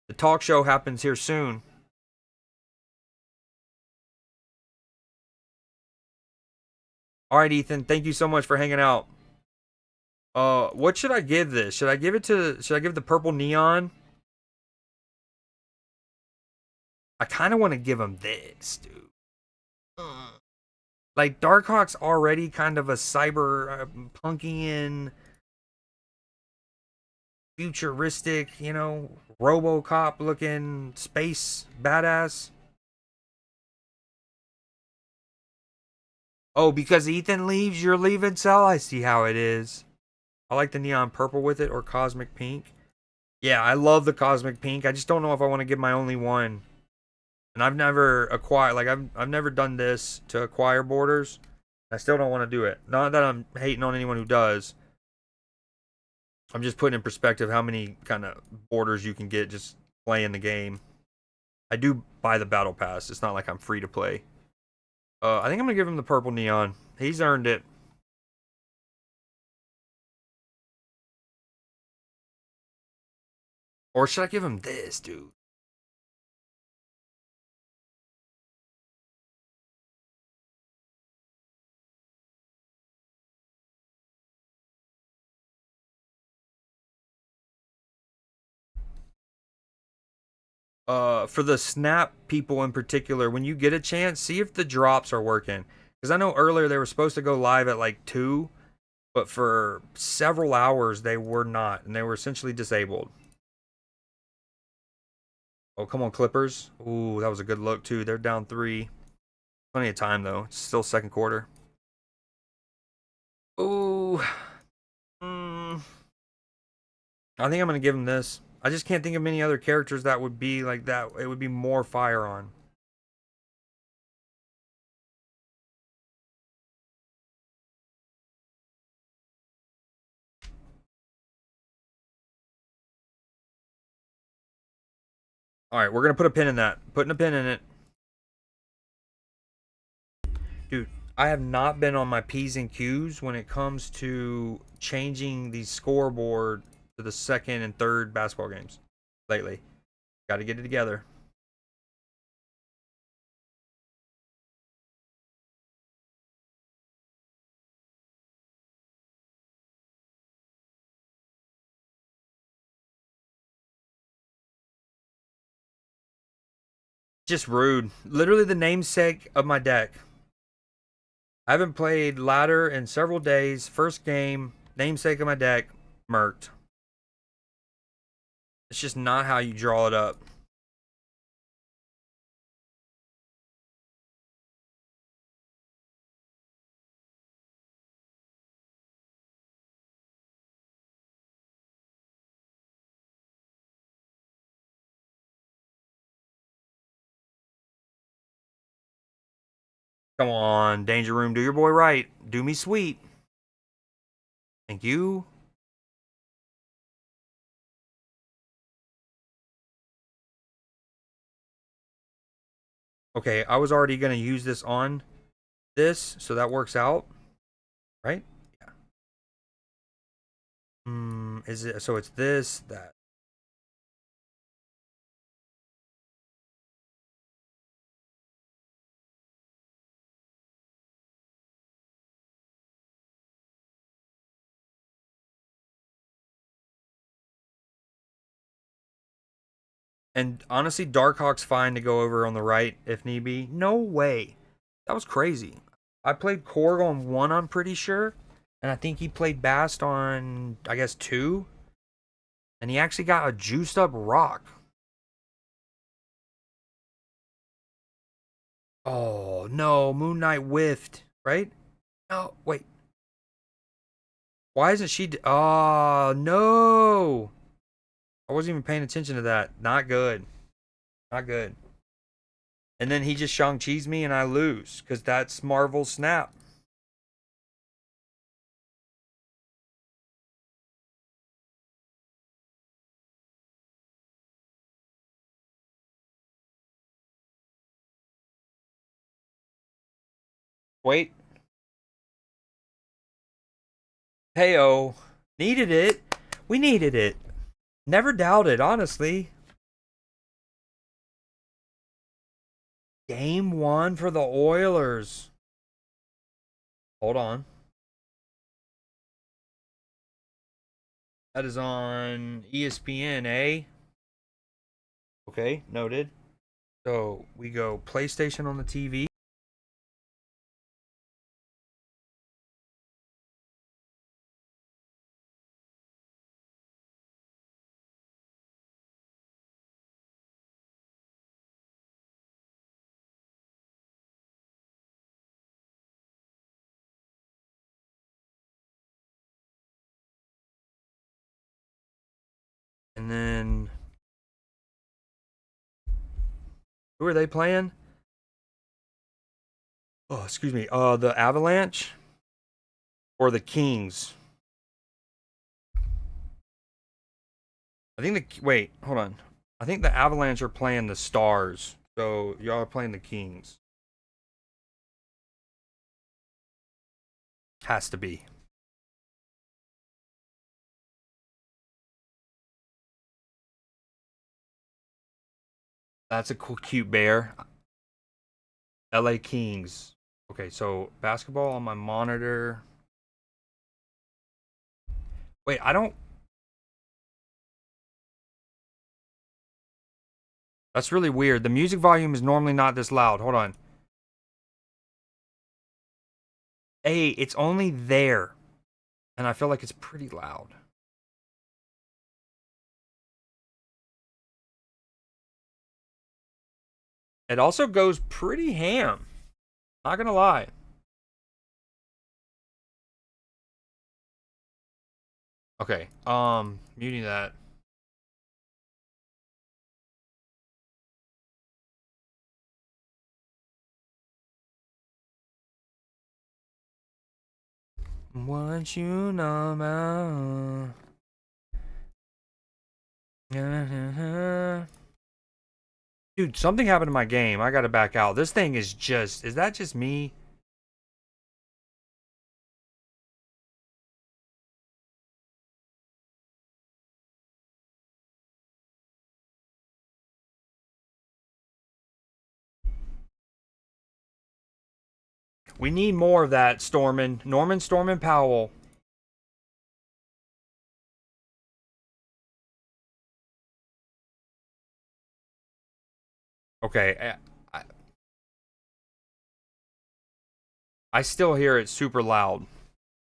The talk show happens here soon. All right, Ethan. Thank you so much for hanging out. What should I give this? Should I give it to? Should I give the purple neon? I kind of want to give him this, dude. Like Darkhawk's already kind of a cyber punkian futuristic, RoboCop looking space badass. Oh, because Ethan leaves, you're leaving, Cell? I see how it is. I like the neon purple with it or cosmic pink. Yeah, I love the cosmic pink. I just don't know if I want to give my only one. And I've never acquired, like, I've never done this to acquire borders. I still don't want to do it. Not that I'm hating on anyone who does. I'm just putting in perspective how many kind of borders you can get just playing the game. I do buy the battle pass. It's not like I'm free to play. I think I'm gonna give him the purple neon. He's earned it. Or should I give him this, dude? For the snap people in particular, when you get a chance, see if the drops are working. Because I know earlier they were supposed to go live at like 2, but for several hours they were not, and they were essentially disabled. Oh, come on, Clippers. Ooh, that was a good look, too. They're down 3. Plenty of time, though. It's still second quarter. Ooh. Mm, I think I'm going to give him this. I just can't think of many other characters that would be like that. It would be more fire on. All right, we're going to put a pin in that. Putting a pin in it. Dude, I have not been on my P's and Q's when it comes to changing the scoreboard to the second and third basketball games lately. Got to get it together. Just rude. Literally the namesake of my deck. I haven't played ladder in several days. First game, namesake of my deck, murked. It's just not how you draw it up. Come on, Danger Room, do your boy right. Do me sweet. Thank you. Okay, I was already going to use this on this, so that works out, right? Yeah. Is it so it's this, that. And honestly, Darkhawk's fine to go over on the right if need be. No way. That was crazy. I played Korg on 1, I'm pretty sure. And I think he played Bast on, I guess, 2. And he actually got a juiced up rock. Oh, no. Moon Knight whiffed, right? No, wait. Why isn't she. Oh, no. I wasn't even paying attention to that. Not good. Not good. And then he just Shang-Chi's me and I lose because that's Marvel's snap. Wait. Heyo. Needed it. We needed it. Never doubted, honestly. Game 1 for the Oilers. Hold on. That is on ESPN, eh? Okay, noted. So we go PlayStation on the TV. And then who are they playing? Oh, excuse me. The Avalanche or the Kings? I think the wait, hold on. I think the Avalanche are playing the Stars. So y'all are playing the Kings. Has to be. That's a cool, cute bear. LA Kings. Okay, so basketball on my monitor. Wait, I don't. That's really weird. The music volume is normally not this loud. Hold on. Hey, it's only there. And I feel like it's pretty loud. It also goes pretty ham. Not gonna lie. Okay, muting that. Once you know about. Dude, something happened to my game. I gotta back out. This thing is just. Is that just me? We need more of that, Stormin. Norman Stormin Powell. Okay, I still hear it super loud.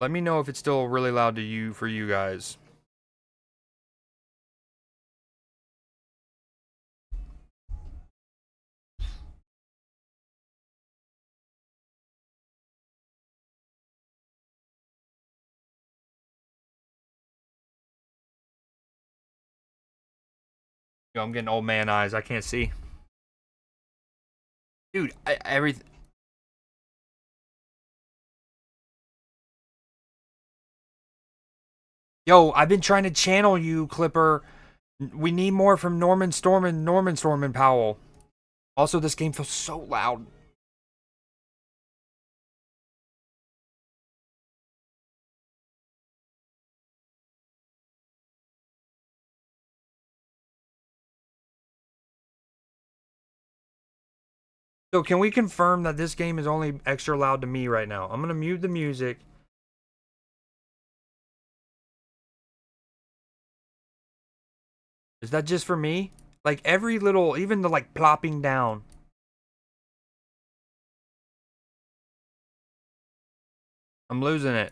Let me know if it's still really loud to you for you guys. Yo, I'm getting old man eyes. I can't see. Dude, everything. Yo, I've been trying to channel you, Clipper. We need more from Norman Stormin Powell. Also, this game feels so loud. So, can we confirm that this game is only extra loud to me right now? I'm gonna mute the music. Is that just for me? Like every little, even the like plopping down. I'm losing it.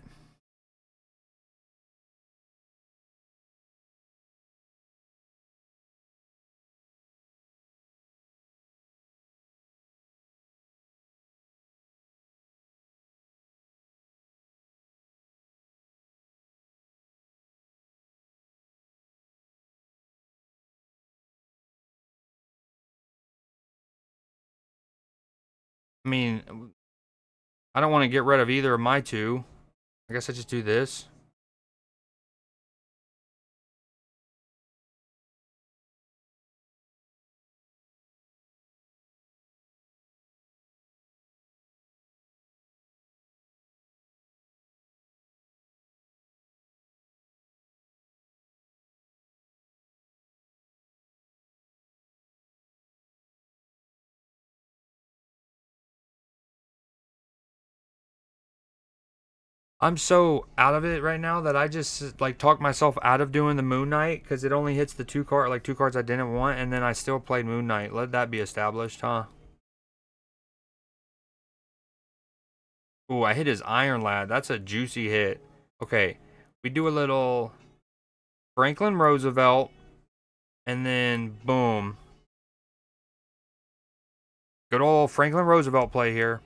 I mean, I don't want to get rid of either of my two. I guess I just do this. I'm so out of it right now that I just like talked myself out of doing the Moon Knight because it only hits the two cards I didn't want, and then I still played Moon Knight. Let that be established, huh? Ooh, I hit his Iron Lad. That's a juicy hit. Okay, we do a little Franklin Roosevelt, and then boom. Good old Franklin Roosevelt play here.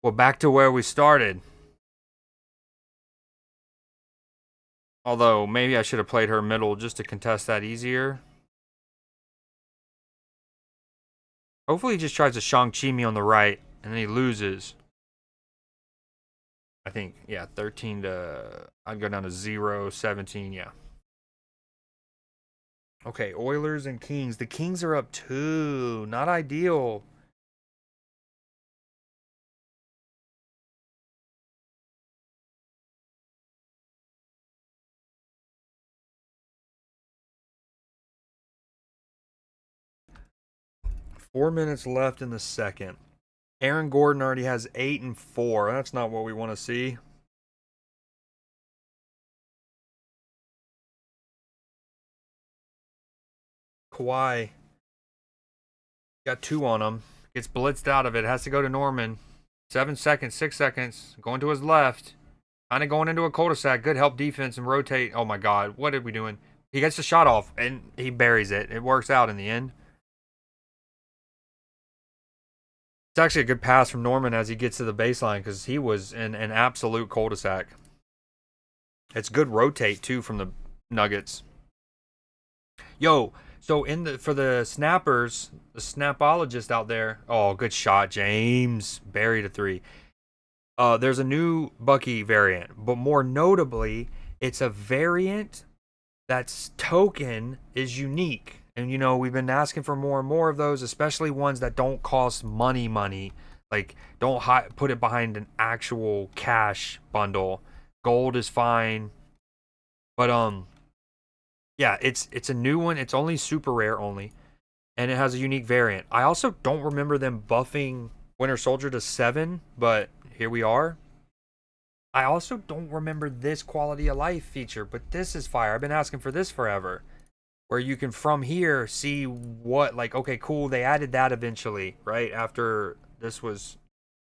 Well, back to where we started. Although, maybe I should have played her middle just to contest that easier. Hopefully he just tries to Shang-Chi me on the right, and then he loses. I think, yeah, 13 to... I'd go down to 0, 17, yeah. Okay, Oilers and Kings. The Kings are up 2. Not ideal. Four minutes left in the second. Aaron Gordon already has 8 and 4. That's not what we want to see. Kawhi got 2 on him. Gets blitzed out of it. Has to go to Norman. 7 seconds, 6 seconds. Going to his left. Kind of going into a cul-de-sac. Good help defense and rotate. Oh my God. What are we doing? He gets the shot off and he buries it. It works out in the end. It's actually a good pass from Norman as he gets to the baseline because he was in an absolute cul-de-sac. It's good rotate too from the Nuggets. Yo, so for the snappers, the snapologist out there. Oh, good shot, James. Buried a 3. There's a new Bucky variant, but more notably, it's a variant that's token is unique. And we've been asking for more and more of those, especially ones that don't cost money. Like don't put it behind an actual cash bundle. Gold is fine. But yeah, it's a new one. It's only super rare only. And it has a unique variant. I also don't remember them buffing Winter Soldier to 7, but here we are. I also don't remember this quality of life feature, but this is fire. I've been asking for this forever. Where you can from here see what, like, okay, cool, they added that eventually, right? After this was,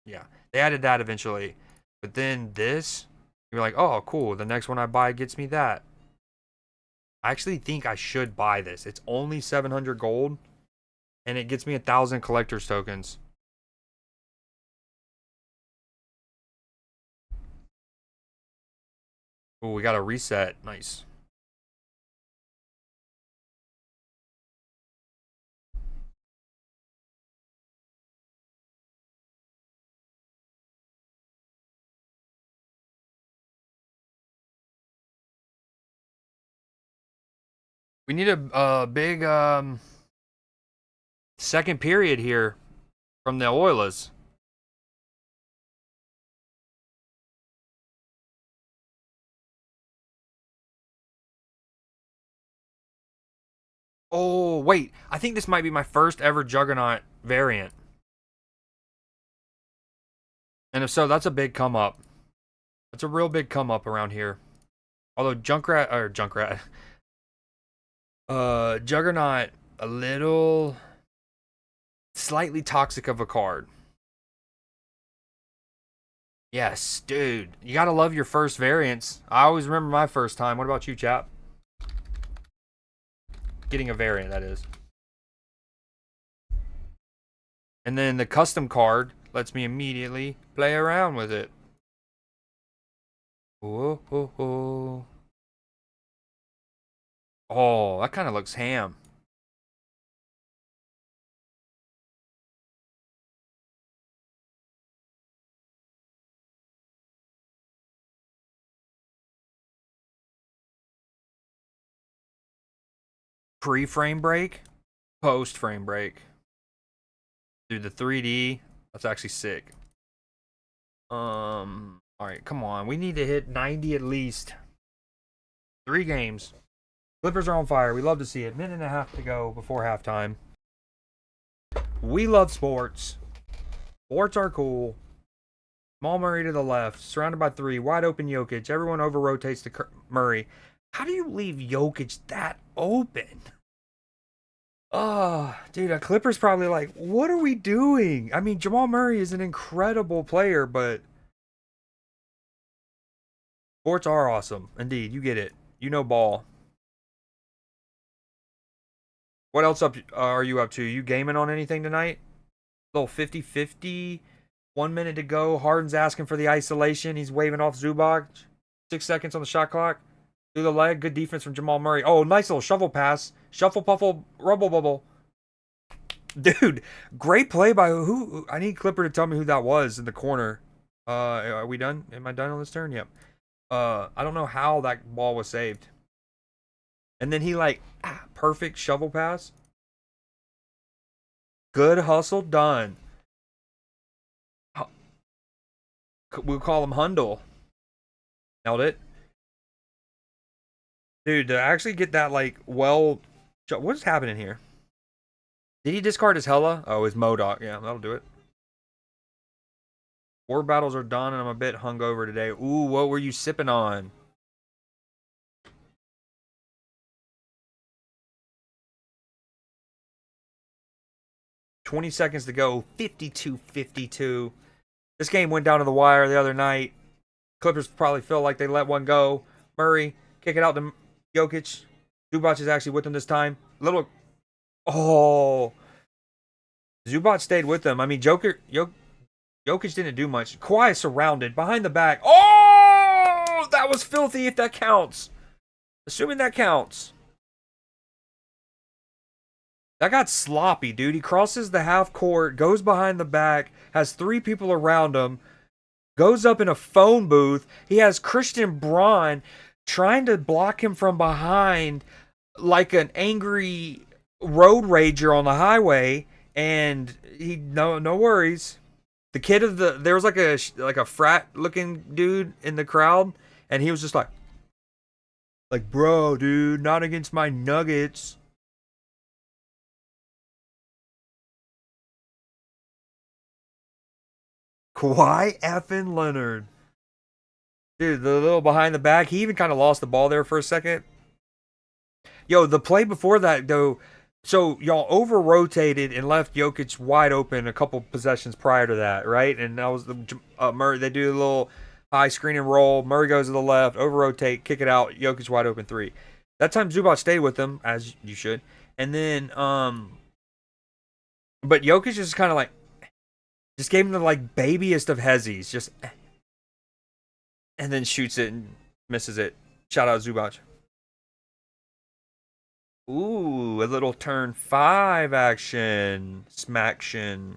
yeah, they added that eventually. But then this, you're like, oh, cool, the next one I buy gets me that. I actually think I should buy this. It's only 700 gold, and it gets me 1,000 collector's tokens. Oh, we got a reset. Nice. We need a big second period here from the Oilers. Oh, wait. I think this might be my first ever Juggernaut variant. And if so, that's a big come up. That's a real big come up around here. Although Junkrat, Juggernaut, a little slightly toxic of a card. Yes, dude. You gotta love your first variants. I always remember my first time. What about you, chap? Getting a variant, that is. And then the custom card lets me immediately play around with it. Oh, oh, oh. Oh, that kind of looks ham. Pre-frame break, post-frame break. Dude, the 3D, that's actually sick. All right, come on. We need to hit 90 at least. 3 games. Clippers are on fire. We love to see it. Minute and a half to go before halftime. We love sports. Sports are cool. Small Murray to the left, surrounded by 3, wide open Jokic. Everyone over rotates to Murray. How do you leave Jokic that open? Oh, dude, a Clipper's probably like, what are we doing? I mean, Jamal Murray is an incredible player, but sports are awesome. Indeed, you get it. You know ball. What else are you up to? You gaming on anything tonight? Little 50-50, 1 minute to go. Harden's asking for the isolation. He's waving off Zubac. 6 seconds on the shot clock. Through the leg. Good defense from Jamal Murray. Oh, nice little shovel pass. Shuffle, puffle, rubble, bubble. Dude, great play by who? I need Clipper to tell me who that was in the corner. Are we done? Am I done on this turn? Yep. I don't know how that ball was saved. And then he perfect shovel pass. Good hustle done. We'll call him Hundle. Nailed it. Dude, to actually get that what is happening here? Did he discard his Hella? Oh, his Modoc. Yeah, that'll do it. War battles are done and I'm a bit hungover today. Ooh, what were you sipping on? $20 to go. 52-52. This game went down to the wire the other night. Clippers probably feel like they let one go. Murray, kick it out to Jokic. Zubac is actually with them this time. Oh. Zubac stayed with them. I mean, Jokic didn't do much. Kawhi is surrounded. Behind the back. Oh! That was filthy if that counts. Assuming that counts. That got sloppy, dude. He crosses the half court, goes behind the back, has 3 people around him, goes up in a phone booth. He has Christian Braun trying to block him from behind like an angry road rager on the highway, and he no worries. The kid of there was like a frat looking dude in the crowd, and he was just like, bro, dude, not against my Nuggets. Kawhi effing Leonard. Dude, the little behind the back, he even kind of lost the ball there for a second. Yo, the play before that, though, so y'all over-rotated and left Jokic wide open a couple possessions prior to that, right? And that was the Murray. They do a little high screen and roll. Murray goes to the left, over-rotate, kick it out. Jokic wide open 3. That time Zubac stayed with them, as you should. And then, but Jokic is kind of just gave him the babiest of hezzies, just, and then shoots it and misses it. Shout out Zubac. Ooh, a little turn 5 action. Smaction.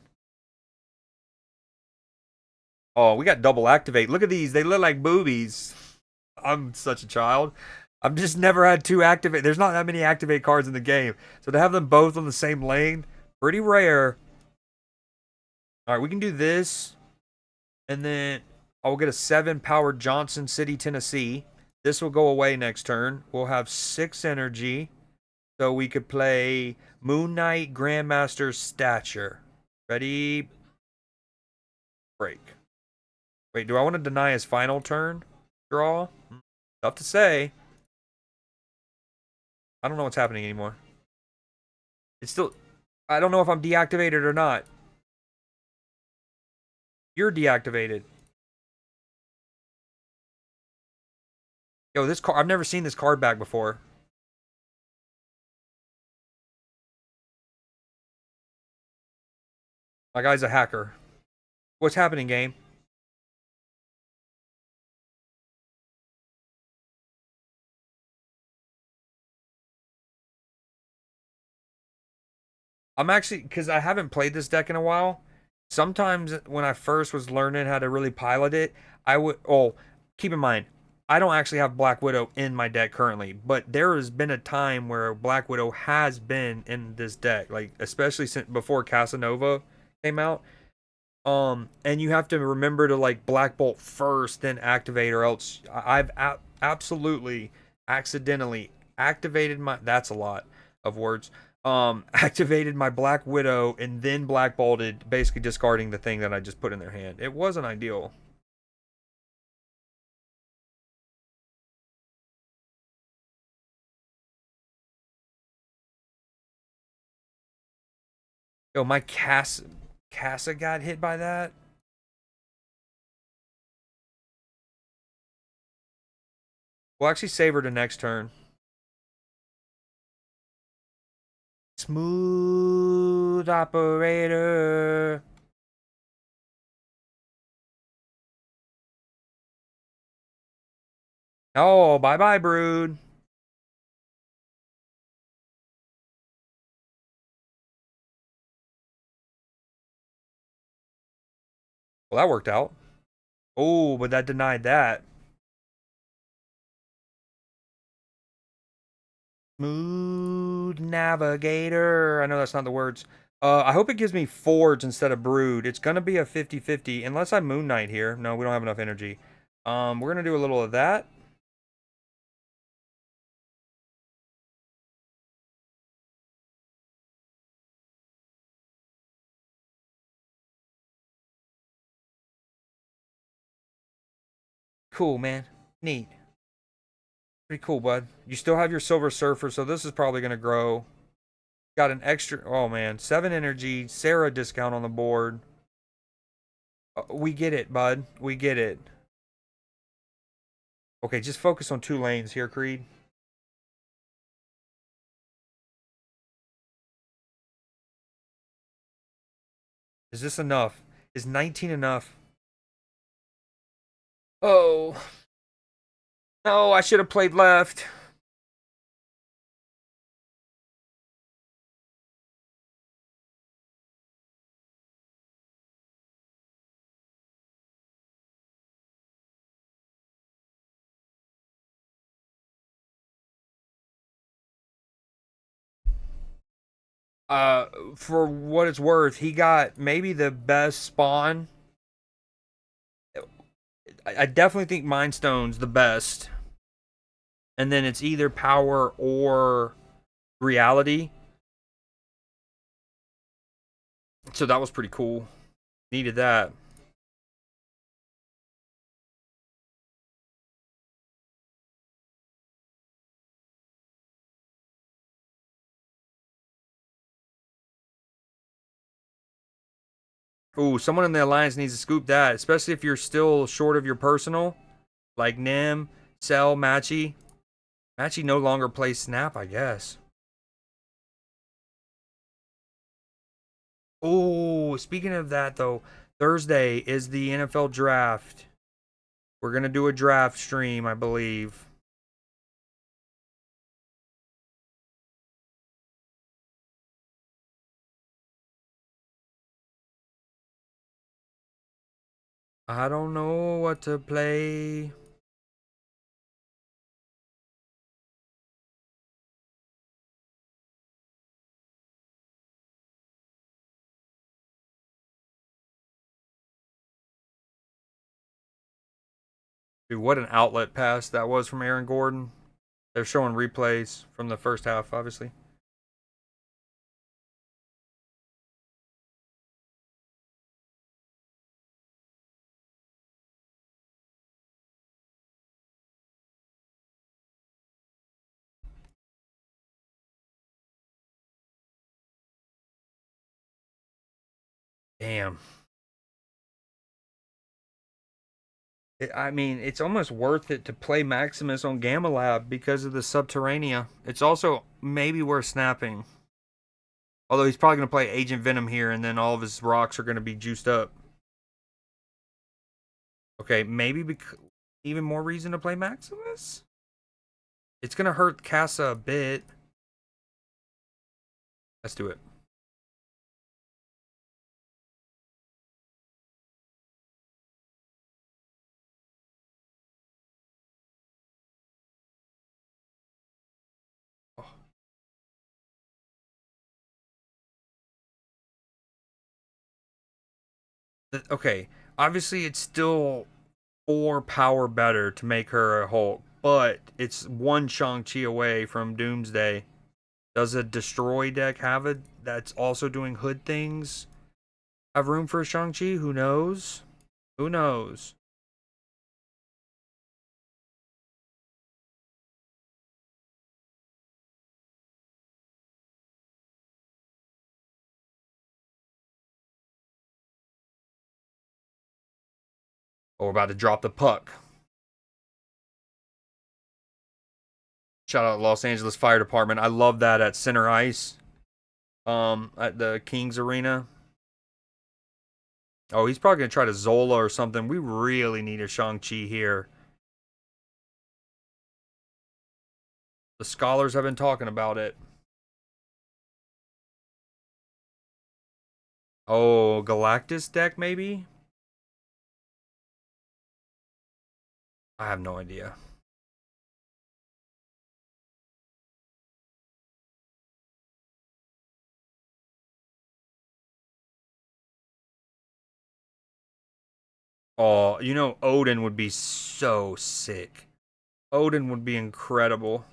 Oh, we got double activate. Look at these. They look like boobies. I'm such a child. I've just never had 2 activate. There's not that many activate cards in the game. So to have them both on the same lane, pretty rare. All right, we can do this. And then I'll get a 7 power Johnson City, Tennessee. This will go away next turn. We'll have 6 energy. So we could play Moon Knight Grandmaster Stature. Ready? Break. Wait, do I want to deny his final turn? Draw? Tough to say. I don't know what's happening anymore. It's still... I don't know if I'm deactivated or not. You're deactivated. Yo, this card... I've never seen this card back before. My guy's a hacker. What's happening, game? I'm actually... Because I haven't played this deck in a while. Sometimes when I first was learning how to really pilot it, I would... Oh, keep in mind, I don't actually have Black Widow in my deck currently, but there has been a time where Black Widow has been in this deck, especially since before Casanova came out. And you have to remember to Black Bolt first, then activate, or else I've absolutely accidentally activated my... That's a lot of words. Activated my Black Widow and then Black Bolted, basically discarding the thing that I just put in their hand. It wasn't ideal. Yo, my Casa got hit by that. We'll actually save her to next turn. Smooth operator. Oh, bye bye, Brood. Well, that worked out. Oh, but that denied that. Smooth Navigator. I know that's not the words. I hope it gives me Forge instead of Brood. It's going to be a 50-50, unless I Moon Knight here. No, we don't have enough energy. We're going to do a little of that. Cool, man. Neat. Pretty cool, bud. You still have your Silver Surfer, so this is probably going to grow. Got an extra. Oh, man. 7 energy. Sarah discount on the board. We get it, bud. We get it. Okay, just focus on 2 lanes here, Creed. Is this enough? Is 19 enough? Oh. No, I should have played left. Uh, for what it's worth, he got maybe the best spawn. I definitely think Mind Stone's the best. And then it's either power or reality. So that was pretty cool. Needed that. Ooh, someone in the alliance needs to scoop that, especially if you're still short of your personal, like Nim, Cell, Matchy. Matchy no longer plays Snap, I guess. Oh, speaking of that though, Thursday is the NFL draft. We're gonna do a draft stream, I believe. I don't know what to play. Dude, what an outlet pass that was from Aaron Gordon. They're showing replays from the first half, obviously. Damn. I mean, it's almost worth it to play Maximus on Gamma Lab because of the Subterranea. It's also maybe worth snapping. Although he's probably going to play Agent Venom here, and then all of his rocks are going to be juiced up. Okay, maybe even more reason to play Maximus? It's going to hurt Casa a bit. Let's do it. Oh. Okay, obviously it's still 4 power better to make her a Hulk, but it's one Shang-Chi away from Doomsday. Does a Destroy deck have it that's also doing hood things? Have room for Shang-Chi? Who knows? Who knows? Oh, we're about to drop the puck. Shout out Los Angeles Fire Department. I love that at center ice. At the Kings Arena. Oh, he's probably gonna try to Zola or something. We really need a Shang-Chi here. The scholars have been talking about it. Oh, Galactus deck maybe? I have no idea. Oh, you know Odin would be so sick. Odin would be incredible.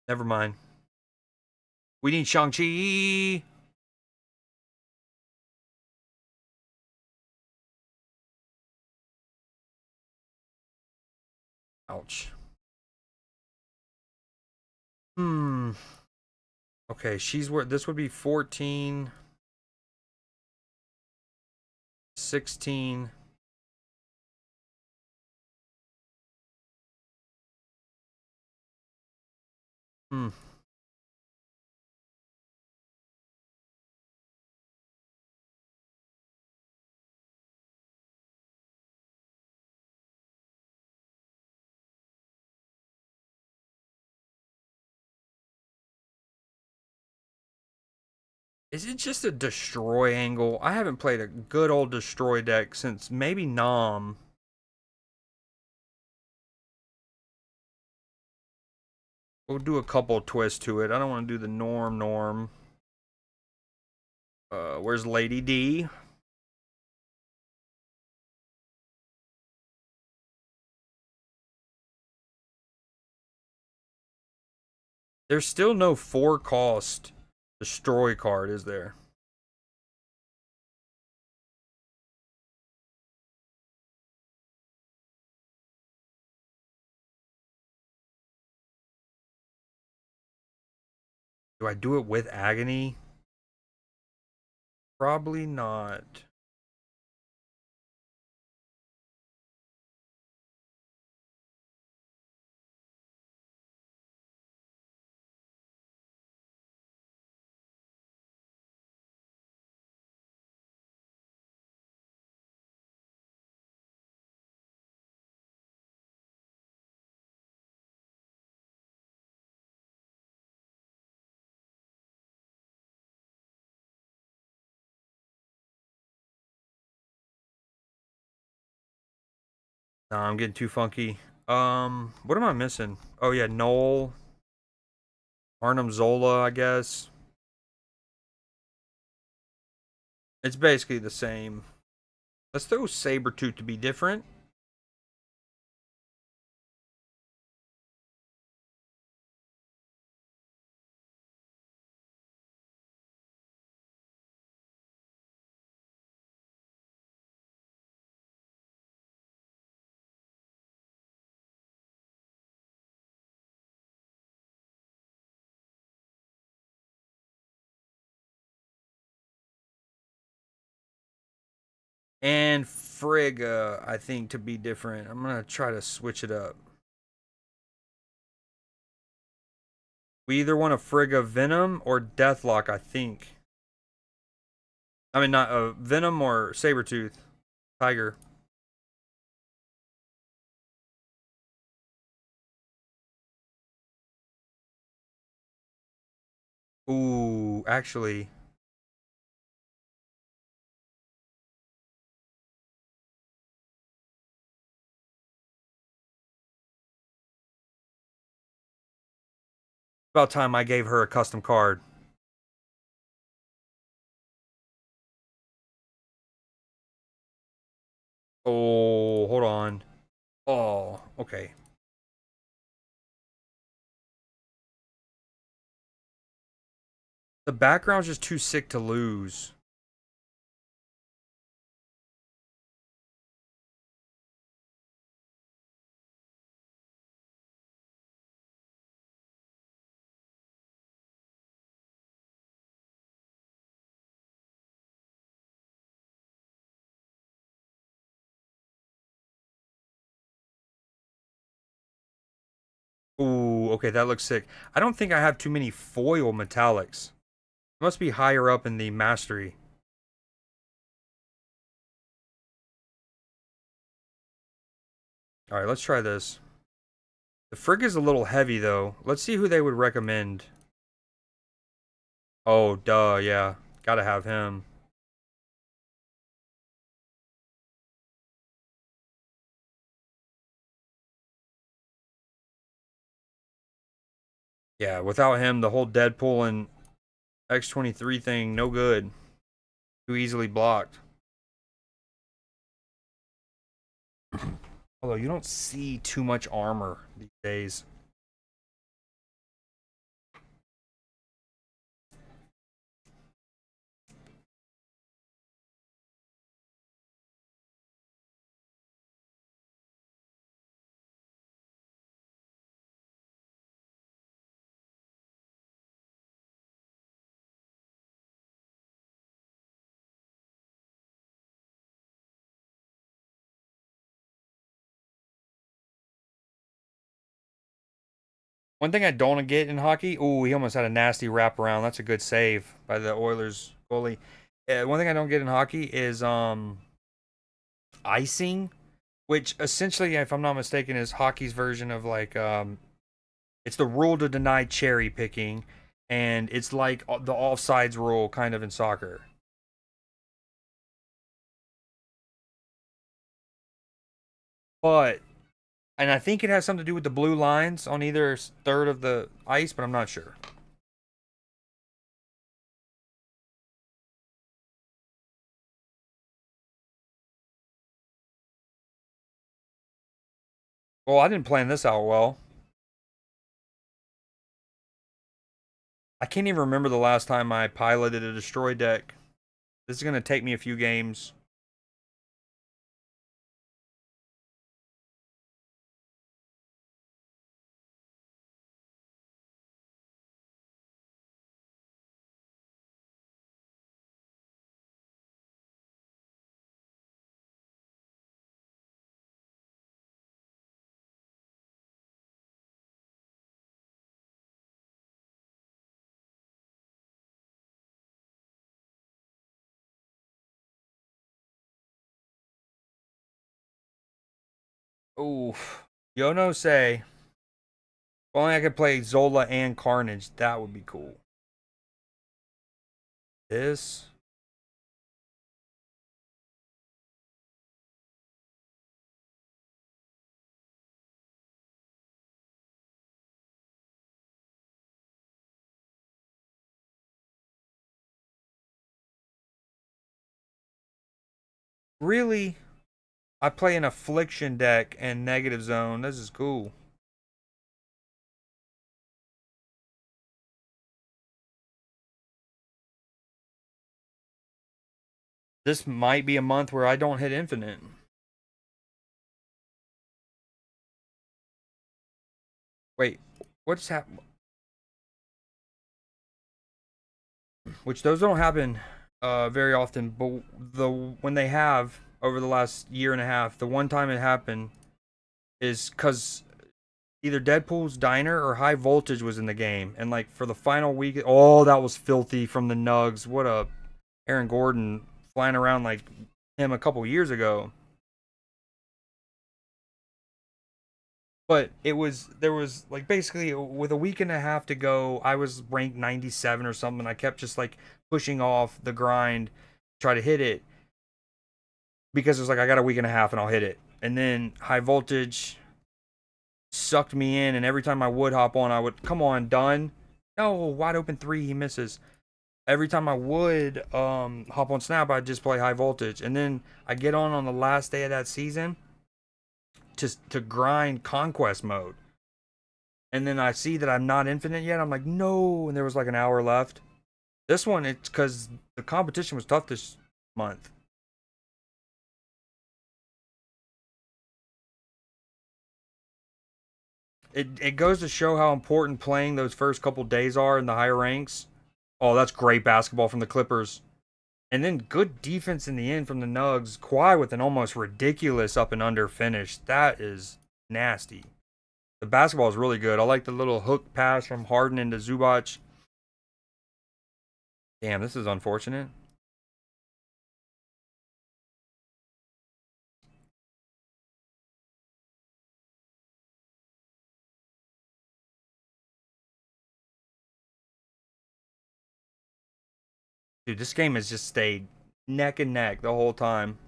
Never mind. We need Shang-Chi. Ouch. Hmm. Okay, she's where this would be 14, 16. Hmm. Is it just a destroy angle? I haven't played a good old destroy deck since maybe Nom. We'll do a couple twists to it. I don't want to do the norm. Where's Lady D? There's still no 4 cost destroy card, is there? Do I do it with Agony? Probably not. Nah, I'm getting too funky. What am I missing? Oh yeah, Noel, Arnhem Zola, I guess. It's basically the same. Let's throw Sabretooth to be different. And Frigga, I think, to be different. I'm gonna try to switch it up. We either want a Frigga Venom or Deathlock, I think. I mean, not Venom or Sabretooth. Tiger. Ooh, actually, about time I gave her a custom card. Oh, hold on. Oh, okay. The background's just too sick to lose. Ooh, okay, that looks sick. I don't think I have too many foil metallics. It must be higher up in the mastery. All right, let's try this. The Frick is a little heavy though. Let's see who they would recommend. Oh, duh, yeah. Gotta have him. Yeah, without him, the whole Deadpool and X-23 thing, no good. Too easily blocked. Although you don't see too much armor these days. One thing I don't get in hockey, ooh, he almost had a nasty wraparound. That's a good save by the Oilers goalie. One thing I don't get in hockey is icing, which essentially, if I'm not mistaken, is hockey's version of like it's the rule to deny cherry picking, and it's like the offsides rule kind of in soccer. But and I think it has something to do with the blue lines on either third of the ice, but I'm not sure. Well, I didn't plan this out well. I can't even remember the last time I piloted a destroy deck. This is going to take me a few games. Oof. Yono say, if only I could play Zola and Carnage, that would be cool. This, really? I play an Affliction deck and Negative Zone. This is cool. This might be a month where I don't hit Infinite. Wait, what's happened? Which those don't happen very often, but the when they have over the last year and a half, the one time it happened is because either Deadpool's Diner or High Voltage was in the game, and like for the final week, oh, that was filthy from the Nugs. What a Aaron Gordon flying around like him a couple years ago. But it was there was like basically with a week and a half to go, I was ranked 97 or something. I kept just like pushing off the grind, try to hit it because it was like I got a week and a half and I'll hit it. And then High Voltage sucked me in, and every time I would hop on, I would come on done. No, wide open three, he misses. Every time I would hop on Snap, I'd just play High Voltage, and then I get on the last day of that season to grind Conquest mode, and then I see that I'm not infinite yet. I'm like, no, and there was like an hour left. This one, it's because the competition was tough this month. It goes to show how important playing those first couple days are in the higher ranks. Oh, that's great basketball from the Clippers. And then good defense in the end from the Nugs. Kawhi with an almost ridiculous up and under finish. That is nasty. The basketball is really good. I like the little hook pass from Harden into Zubac. Damn, this is unfortunate. Dude, this game has just stayed neck and neck the whole time.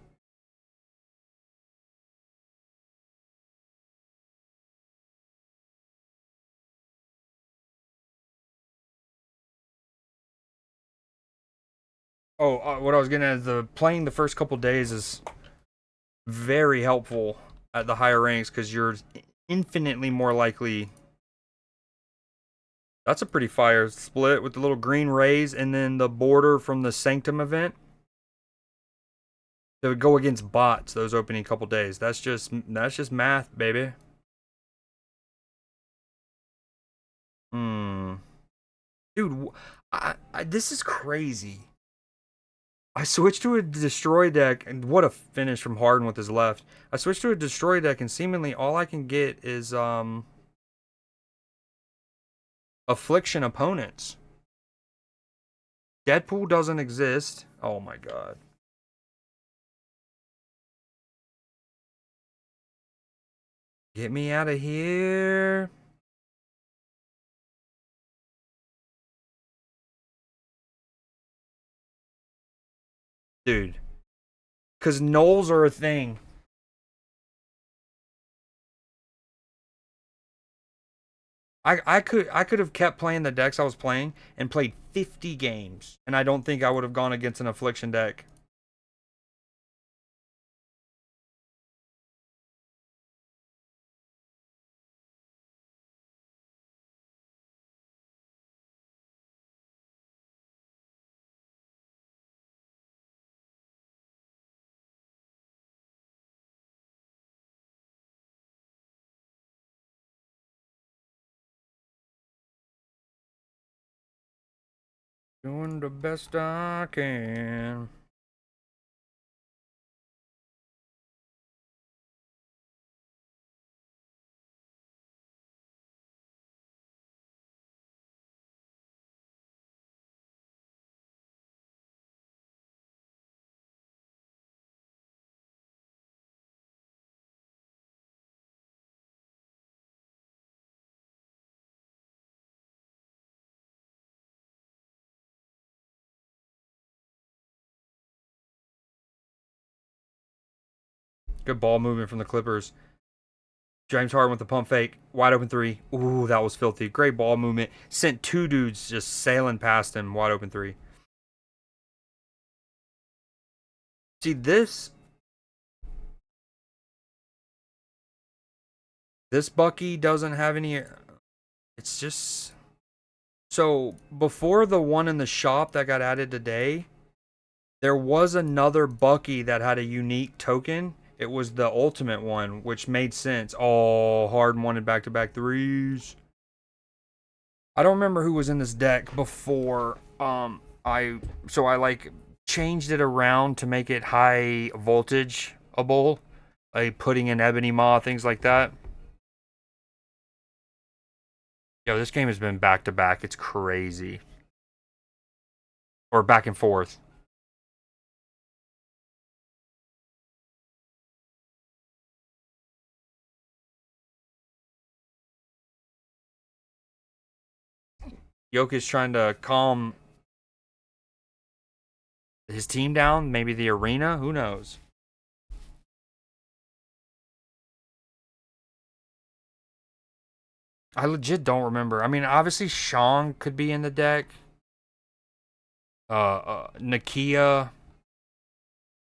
Oh, what I was getting at is the playing the first couple days is very helpful at the higher ranks because you're infinitely more likely. That's a pretty fire split with the little green rays and then the border from the Sanctum event. That would go against bots those opening couple days. That's just math, baby. Hmm. Dude, this is crazy. I switched to a destroy deck, and what a finish from Harden with his left. I switched to a destroy deck, and seemingly all I can get is affliction opponents. Deadpool doesn't exist. Oh my god. Get me out of here. Dude. Cause Knolls are a thing. I could have kept playing the decks I was playing and played 50 games. And I don't think I would have gone against an affliction deck. Doing the best I can. Good ball movement from the Clippers. James Harden with the pump fake. Wide open three. Ooh, that was filthy. Great ball movement. Sent two dudes just sailing past him. Wide open three. See, this Bucky doesn't have any. It's just. So, before the one in the shop that got added today, there was another Bucky that had a unique token. It was the ultimate one, which made sense. Oh, Harden wanted back to back threes. I don't remember who was in this deck before. I like changed it around to make it high voltage a bowl, like putting in Ebony Maw, things like that. Yo, this game has been back to back. It's crazy. Or back and forth. Jokic trying to calm his team down, maybe the arena, who knows? I legit don't remember. I mean, obviously Sean could be in the deck. Nakia.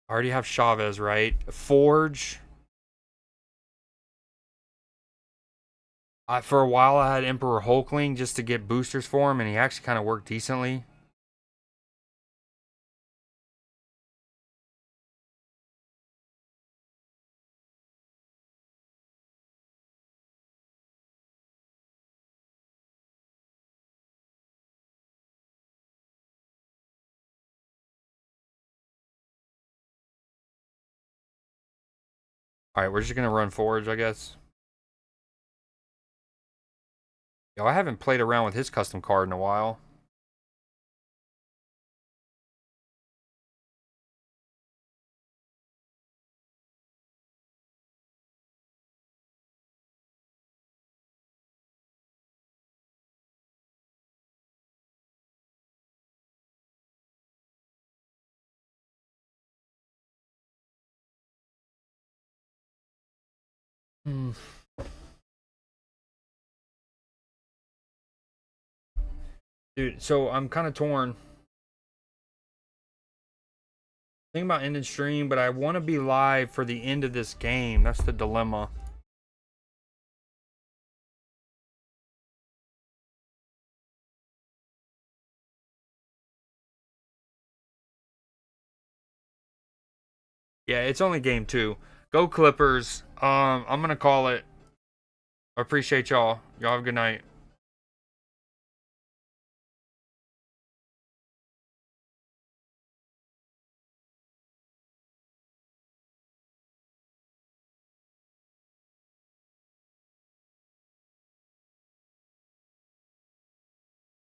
I already have Chavez, right? Forge. For a while, I had Emperor Hulkling just to get boosters for him, and he actually kind of worked decently. All right, we're just gonna run Forge, I guess. Yo, I haven't played around with his custom card in a while. Hmm. Dude, so I'm kind of torn. Think about ending stream, but I want to be live for the end of this game. That's the dilemma. Yeah, it's only game 2. Go Clippers. I'm gonna call it. I appreciate y'all. Y'all have a good night.